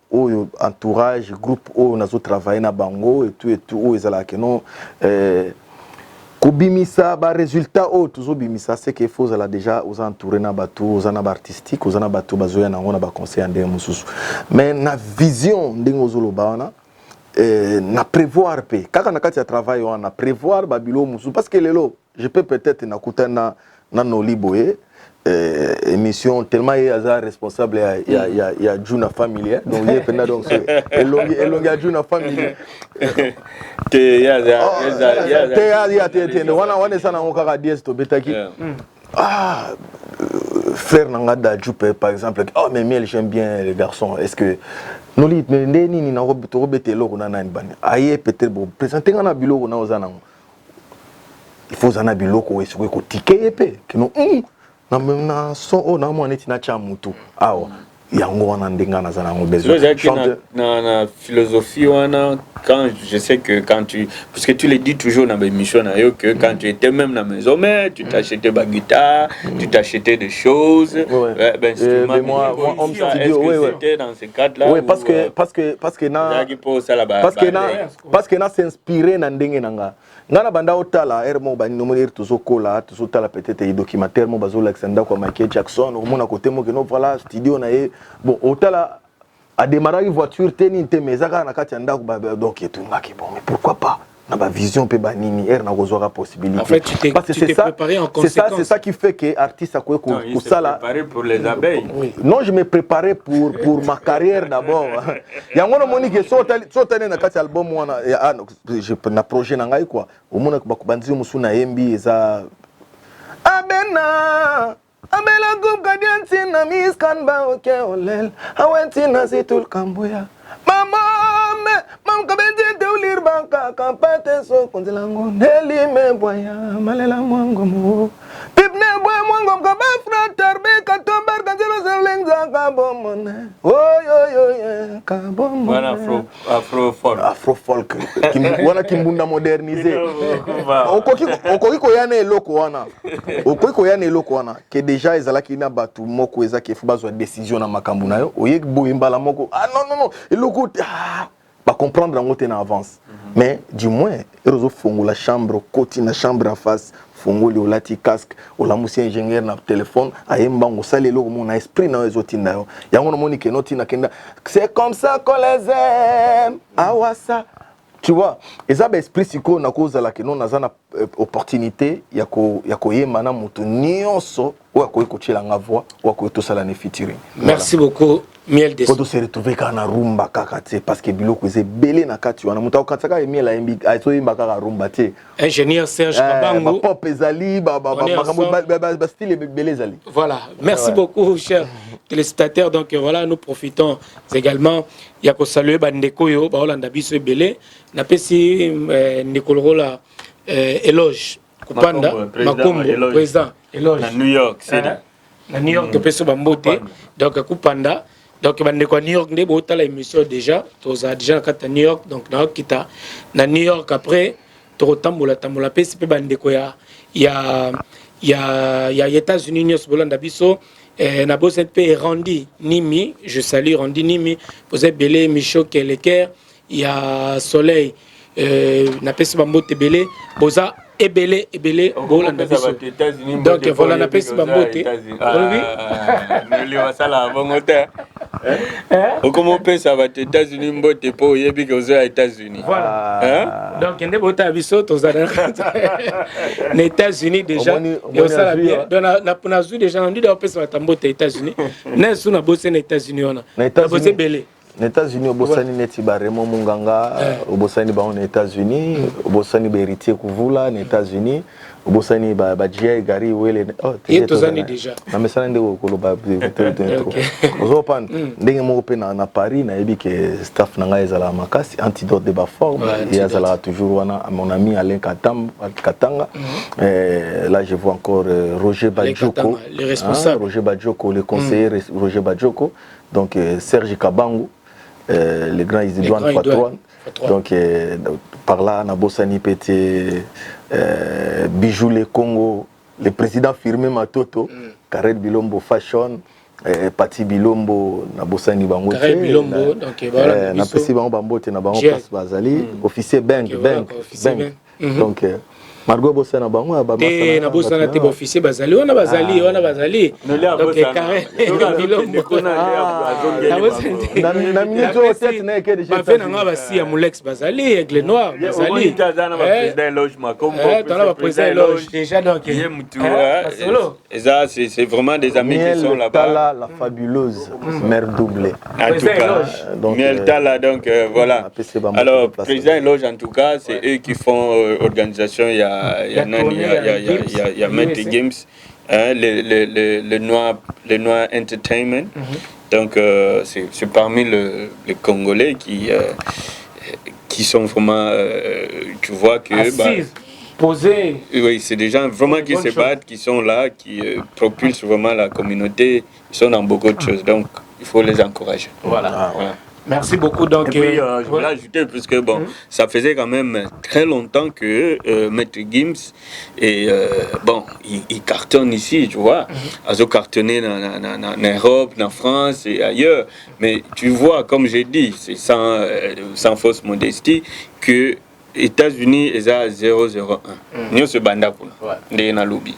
entourage groupe nazo travailler na bango et tout ezala que non Kobimisa ba résultat toujours bimisa c'est qu'il faut là déjà aux entourer na bateau aux ana artistique aux ana bateau bazoya na ngona ba conseil ndenge mususu mais na vision ndenge ozoloba na na prévoir pe kaka na kati ya travail on a prévoir babilo mususu parce que lelo je peux peut-être na kutana na noliboye émission tellement il y a responsable il y a Juna famille donc il y a pendant donc et longue a Juna famille wana sana ngokaka DS to betaki frère Nangada Djoupe par exemple oh mais Miel j'aime bien les garçons est-ce que Noli mais nini na robete loko na nani bani aye peut-être bon présenter na biloko na ozana il faut zana biloko et sur ko ticket épée que non na son o na mo neti na chamutu awa yango wana ndenga na zana ngo besoin na philosophie wana quand je sais que quand tu parce que tu le dis toujours dans mes missions que quand tu étais même dans maison mais tu t'achetais ba guitare tu t'achetais des choses mais moi on studio c'était dans ce cadre là oui parce que na s'inspirer na ndenge nanga ngana banda otala ermo ba nomoni tuzokola tuzotala peut-être i documentaire mo bazola Alexander kwa Michael Jackson au mona côté mo que no voilà studio na bon otala a démarrer voiture teni te mezaka na kati anda donc etungaki bon mais pourquoi pas na ba vision pe ba nini na kozwaka possibilité en fait tu t'es préparé en conséquence c'est ça qui fait que artiste akwe ko sala préparé pour les abeilles non je me préparais pour ma carrière d'abord yango no moni que sotane na kati album wana je na projet na ngai quoi au mona ba kubanzi musuna MB eza abena Abela gum kadianti na miskan ba oke olel awenti na zitul kambuya mama mam kabende de ulir banka kampate so konzilango neli me boya malela mwango mo pipne boya mwango ka ba frater be ka tomber kanzelo zelenza ka bomone oy ka bomone voilà afro folk wana kimbunda modernisé okoki ko yana eloko wana okoki ko yana eloko wana que déjà ezalaki na batu moko ezaki fu bazwa décision na makambu na yo oyek boyimbala moko non eloko ba comprendre en côté en avance mais du moins erozo fongo la chambre côté na chambre en face fongo le olati casque ola musi ingénieur na téléphone ayemba ngosala eloko mona esprit na ezotinda yo yango no moni ke notina kenda c'est comme ça qu'on les aime awasa tu vois et ça esprit siko na cause la que non nazana opportunité ya ko yema na mutu nyonso ou ko kochela nga voix ou ko to sala ne featuring merci beaucoup Miel des Faut se retrouver kana rumba kakate parce que biloko ze belé na kati wana muta okataka Miel a imbi aso imba kaka rumba te ingénieur Serge Kabango pop ezali ba style belé zali voilà merci beaucoup cher téléspectateurs donc voilà nous profitons également ya ko saluer bandeko yo ba Holanda biso belé na pesi Nicolrola éloge kupanda makombo président éloge na New York c'est na New York peso bambote donc kupanda donc bandeko New York nde bota la émission déjà toza déjà na New York donc na kita na New York après to tambola pesi pe bandeko ya États-Unis nyos bolanda biso na boset pe Randy Nimi je salue Randy Nimi vous êtes belé Micho Keleker il y a Soleil na pesi bambote belé boza ebele bolanda biso donc voilà na pesi bambote oui wasala bongote comment pesa ba États-Unis mbote po yebi que aux États-Unis voilà donc ndé bota biso tozana na États-Unis déjà et ça bien donc na zu déjà on dit de pesa batambote États-Unis na sous na bosse na États-Unis ona na bosse belé les États-Unis obosani neti ba Raymond Munganga obosani ba aux États-Unis obosani ba héritier kuvula aux États-Unis obosani ba Jia Gari wele et tozani déjà na mesana ndeko koloba intro ozopan ndenge moko pe na Paris na yebi que staff nanga ezala makasi antidote de ba forme et ezala toujours wana mon ami Alain Katanga là je vois encore Roger Badjoko le responsable Roger Badjoko le conseiller Roger Badjoko donc Serge Kabango le grand Isidouane Fatouane donc par là na Bossani Pété Bijou le Congo le président Firmé Matoto Karel Bilombo Fashion Pati Bilombo na Bossani Bango Karel Bilombo donc voilà na pesi bango bambote na bango place bazali officier Bang donc Margot Bossana bango ba masala na Bossana te officier bazali on a bazali donc carré na minute tête na ke déjà fait na basi ya Molex bazali Aigle Noir bazali président logement comme président loge déjà donc et ça c'est vraiment des amis qui sont là-bas. La fabuleuse mère doublée en tout cas donc Miel Tala donc voilà alors président loge en tout cas c'est eux qui font organisation il y a Met Games, le Noir Entertainment. Donc c'est parmi les Congolais qui sont vraiment, tu vois que posés. Oui, c'est des gens vraiment qui se battent, qui sont là, qui propulsent vraiment la communauté. Ils sont dans beaucoup de choses, donc il faut les encourager. Voilà. Merci beaucoup. Donc, et puis, je voulais ajouter, puisque bon, ça faisait quand même très longtemps que Maître Gims, et bon, il cartonne ici, tu vois. Ils ont cartonné en Europe, en France et ailleurs. Mais tu vois, comme j'ai dit, c'est sans fausse modestie, que États-Unis est à 001. Nous sommes dans lobby.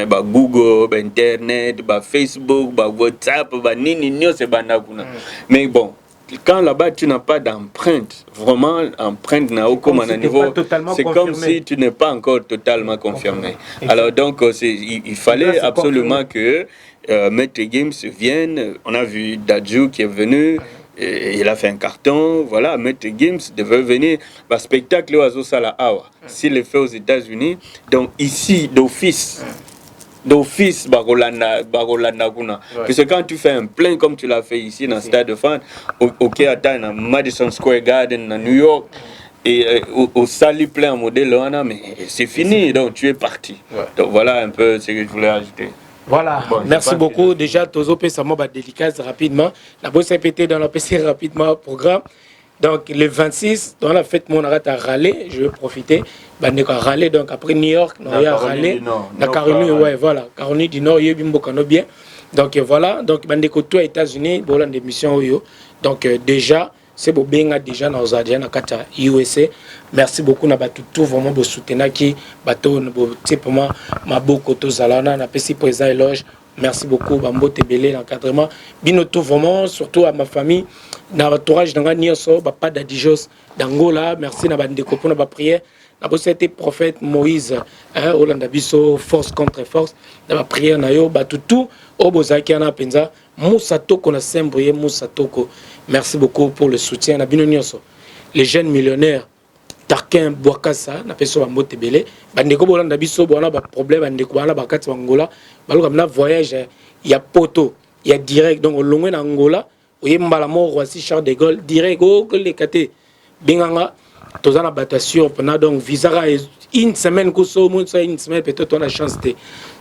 Google, Internet, Facebook, WhatsApp, nous sommes mais bon. Quand là-bas tu n'as pas d'empreinte, vraiment empreinte n'a aucun niveau, c'est comme si tu n'es pas encore totalement confirmé. Alors donc il fallait absolument que Maître Gims vienne. On a vu Dadju qui est venu, et il a fait un carton. Voilà, Maître Gims devait venir. Le spectacle oiseau Sala Awa, s'il est fait aux États-Unis, donc ici d'office Bagolanda kuna. Parce que quand tu fais un plein comme tu l'as fait ici dans le Stade de France, au Keata, dans Madison Square Garden, à New York, et au Sali plein en modèle, mais c'est fini, donc tu es parti. Donc voilà un peu ce que je voulais ajouter. Voilà, bon, merci beaucoup. Déjà, Tozo Pessamo va dédicace rapidement. La bosse répétée dans la PC rapidement programme. Donc le 26, dans la fête mon arrête à râler, je vais profiter. Bandeko à râler, donc après New York, il y a râler. La Caroline, ouais, voilà. Caroline du Nord, il y a Bimbo bien. Donc voilà, donc Bandeko tout aux États-Unis, bon, des missions. Donc déjà, c'est beau bien déjà dans Zadian, à Kata, USA. Merci beaucoup, na tout vraiment beau soutenir qui, bateau, type moi, ma beau koto zalana, na pesi président éloge. Merci beaucoup, Bambo Tebele, l'encadrement. Binoto vraiment, surtout à ma famille, dans l'entourage de Nioso, pas d'Adijos, d'Angola. Merci, na bandeko pour na prière. Na été prophète Moïse, Olanda Bisso, force contre force. Dans la prière, na yo, tout, Obozaki na penza, Moussa Toko na Sembrié, Moussa Toko. Merci beaucoup pour le soutien. Na Bino Nioso, les jeunes millionnaires. Tarkin Bouakassa, na peso Bambo Tebele, bandeko bolanda biso bona ba problème bandeko bana bakati Angola, balo comme na voyage, il y a poto, il y a direct donc longwe na Angola, oyembala mo Roissy Charles de Gaulle direct go les kate binganga tozana batation pendant donc visa une semaine ko so une semaine peut-être on a chance de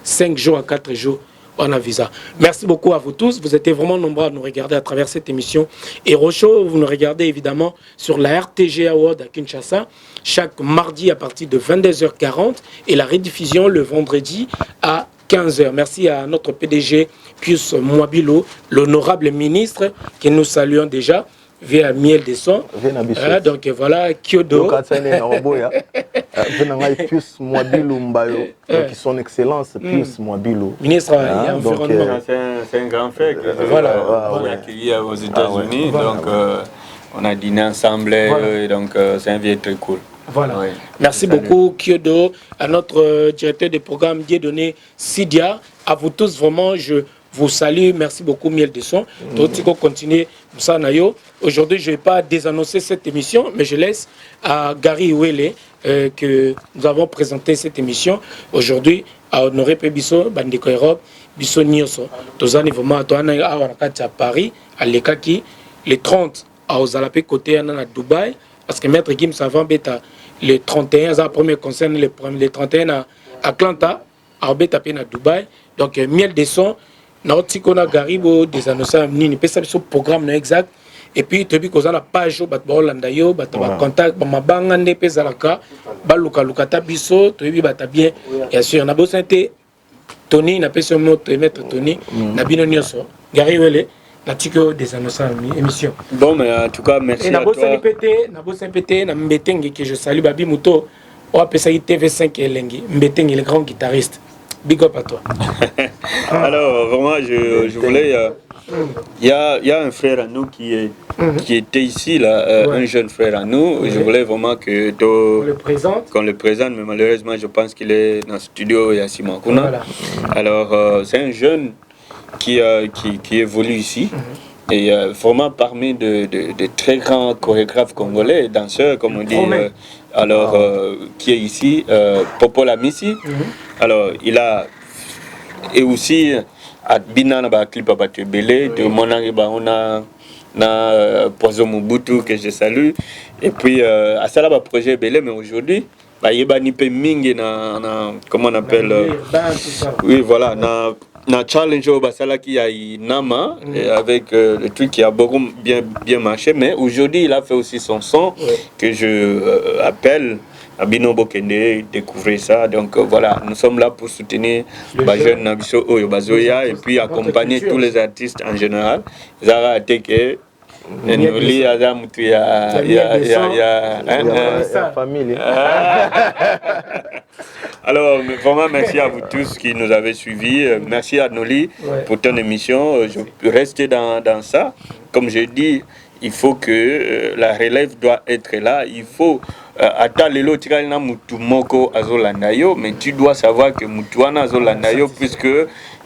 5 jours à 4 jours. On a visa. Merci beaucoup à vous tous. Vous étiez vraiment nombreux à nous regarder à travers cette émission. Et Rocho, vous nous regardez évidemment sur la RTG Award à Kinshasa, chaque mardi à partir de 22h40 et la rediffusion le vendredi à 15h. Merci à notre PDG Pius Mwabilo, l'honorable ministre, que nous saluons déjà. Via Miel des Sons. Donc voilà, Kyodo. Pius Mwabilo Mbayo, qui son excellence, Pius Mwabilo. Ministre environnement. C'est un grand fait que on a accueilli aux États-Unis. Donc on a dîné ensemble, et donc c'est un vieux très cool. Voilà. Oui. Merci beaucoup, Kyodo, à notre directeur de programme Dieudonné Sidia. À vous tous, vraiment, je vous salue. Merci beaucoup, Miel de Son. Totiko continuer. Aujourd'hui, je ne vais pas désannoncer cette émission, mais je laisse à Gary Ouele que nous avons présenté cette émission. Aujourd'hui, à Honoré Pébisso, Bandeko Europe, Bisso Nioso. Tozani vraiment à Paris, à l'Ekaki, les 30 à Ozalapé côté à Dubaï, parce que Maître Gims avant bêta les 31, ça premier concerne les 31 à Atlanta, à Beta à Dubaï. Donc, Miel de Son. Naotikona Garibo des annonces ni peut savoir ce programme exact et puis tu dis qu'on a la page bat Holanda yo bat contact ma banga ne pesa la ka baluka lukata biso tu dis bat bien bien sûr na bosante Tony na pesa mo mettre Tony na bino nyoso Gariwele na tiko des annonces émission. Bon mais en tout cas merci à toi. Na bosane pété na mbetenge que je salue Babi Muto On appelle ça TV5 Elengi. Mbeteng, il est grand guitariste. Big up à toi. Alors, vraiment, je voulais... Il y a un frère à nous qui était ici, là, un jeune frère à nous. Je voulais vraiment qu'on le présente, mais malheureusement, je pense qu'il est dans le studio et à Simankuna. Voilà. Alors, c'est un jeune qui évolue ici. Et vraiment parmi de très grands chorégraphes congolais, danseurs, comme on dit, qui est ici, Popo Lamisi. Alors, il a... Et aussi... à Binana ba clip à Belé, de Monari Baona, na Poison Mobutu que je salue. Et puis à ça là ba projet Belé, mais aujourd'hui, bah yeba ni pe mingi na comment on appelle oui voilà na challenge au basala qui a Nama avec le truc qui a beaucoup bien marché, mais aujourd'hui il a fait aussi son son que je appelle Abino Bokende, découvrir ça. Donc voilà, nous sommes là pour soutenir les jeunes Nabiso Oyobazoya et puis accompagner tous les artistes en général. Zara Teke, Noli Azamutu, il y a famille. Alors vraiment merci à vous tous qui nous avez suivis. Merci à Noli pour ton émission. Je rester dans ça. Comme je dis, il faut que la relève doit être là. Il faut mais tu dois savoir que Mutuana Azolandayo, puisque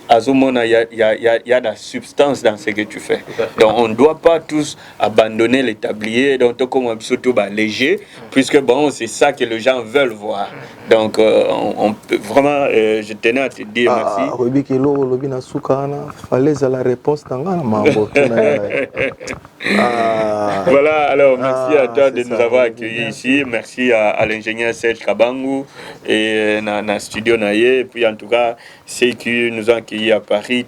Azomona, il y a de la substance dans ce que tu fais. Donc on ne doit pas tous abandonner les tabliers, donc comme surtout léger, puisque bon, c'est ça que les gens veulent voir. Donc on peut vraiment, je tenais à te dire merci. La réponse Voilà, alors merci à toi de nous avoir accueillis ici. Merci à l'ingénieur Serge Kabangu et na studio Naye. Et puis en tout cas, ceux qui nous ont accueillis à Paris,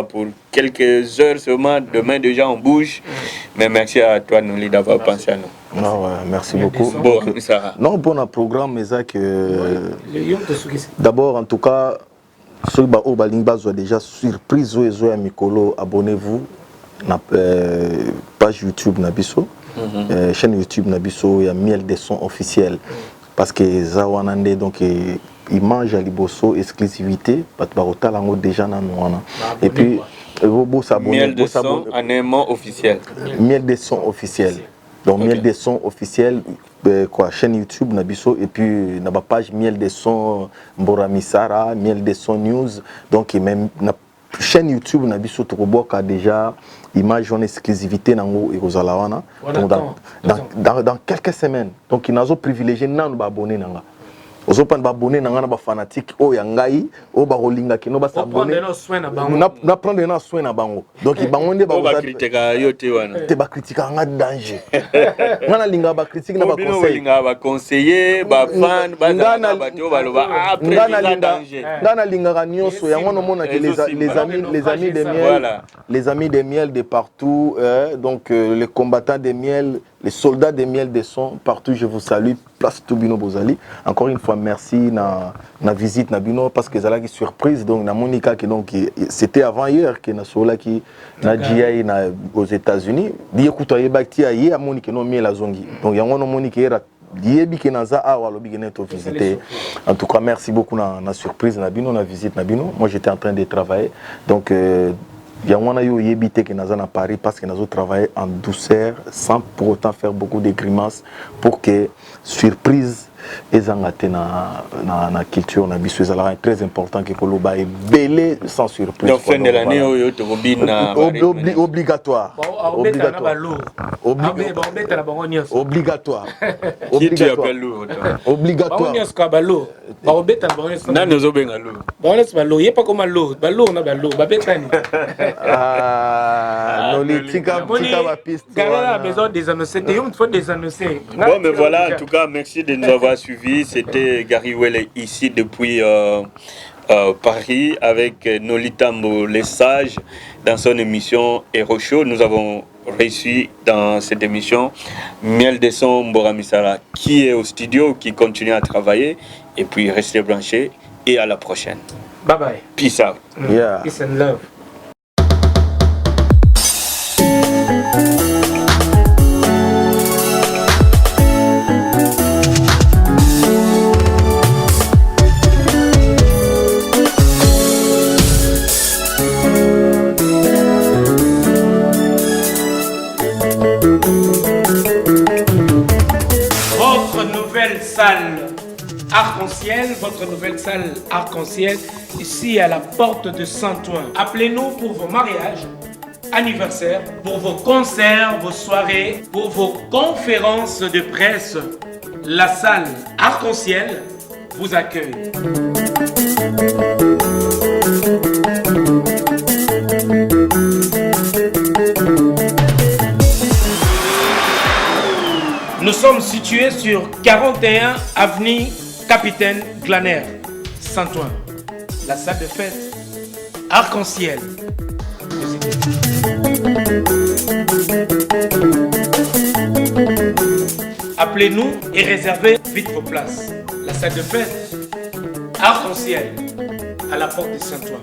pour quelques heures seulement. Demain déjà on bouge. Mais merci à toi Nouli d'avoir pensé à nous. Non, ouais, merci beaucoup. Bon, bon programme, mais ça que d'abord en tout cas, ceux qui sont déjà surprise à Mikolo, abonnez-vous. Page YouTube Nabiso, chaîne YouTube Nabiso, il y a Miel des sons officiels parce que Zawanande donc il mange à Liboso exclusivité parce que déjà dans et puis Miel des sons en aimant officiel. Miel des sons officiels. Donc Miel des sons officiels quoi chaîne YouTube Nabiso et puis na page Miel des sons Mboramisara, Miel des sons news donc même chaîne YouTube Nabiso Tokoboka déjà image en exclusivité nango et Rosalawana dans quelques semaines donc ils n'ont privilégié nan ba abonné nanga ozo pan ba abonné nanga na ba fanatique o yangai o ba rolinga kino ba s'abonner na prendre na soin na bango donc ils bangonde ba critiquer yote wana te ba critiquer nga danger ngana linga ba critique na ba conseil linga ba conseiller ba fan ba ba to ba loba après danger ngana linga nyonso yango no mona que les amis des miels de partout donc les combattants des miels, les soldats des miels des sons partout, je vous salue. Place Toubino Bozali. Encore une fois, merci na visite na bino parce que c'est une surprise donc na Monica qui donc c'était avant hier que na sola qui na GI na aux États-Unis. Di écouter bakti ayi a Monica no miel azongi. Donc yango no Monica era Diebi Kenaza a walobi geneto visiter. En tout cas, merci beaucoup na surprise na bino na visite na bino. Moi j'étais en train de travailler donc il y a un yébité qui est à Paris parce qu'ils ont travaillé en douceur sans pour autant faire beaucoup de grimaces pour que surprise et na culture na biso ezala très important que koloba est belé sans surprise. Donc fin de l'année obligatoire. Obligatoire. Qui tu appelles lourd? Obligatoire. Bon mais voilà, en tout cas merci de nous avoir suivis. C'était Gary Welle ici depuis Paris avec Nolitambo les sages dans son émission Hero Show. Nous avons reçu dans cette émission Miel des sons Mboramisara qui est au studio, qui continue à travailler et puis restez branchés et à la prochaine. Bye bye. Peace out. Yeah. Peace and love. salle Arc-en-Ciel, votre nouvelle salle Arc-en-Ciel, ici à la porte de Saint-Ouen. Appelez-nous pour vos mariages, anniversaires, pour vos concerts, vos soirées, pour vos conférences de presse. La salle Arc-en-Ciel vous accueille. Nous sommes situés sur 41 avenue Capitaine Glaner, Saint-Ouen. La salle de fête Arc-en-Ciel. Appelez-nous et réservez vite vos places. La salle de fête Arc-en-Ciel à la porte de Saint-Ouen.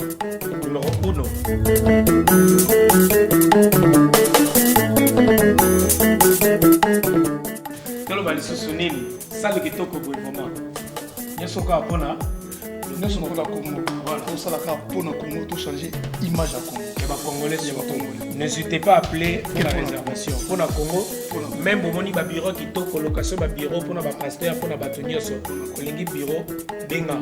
Numéro 1. Toloba lisusu nini sale kitoko boye mama nyoso ka pona nyoso na kola Congo voilà on sala ka pona Congo to changer image à Congo et ba congolais sur Congo. N'hésitez pas à appeler pour la réservation pour la Congo même bomoni ba bureau kitoko location ba bureau pour na ba pasteur pour na ba tonyoso kolingi bureau benga.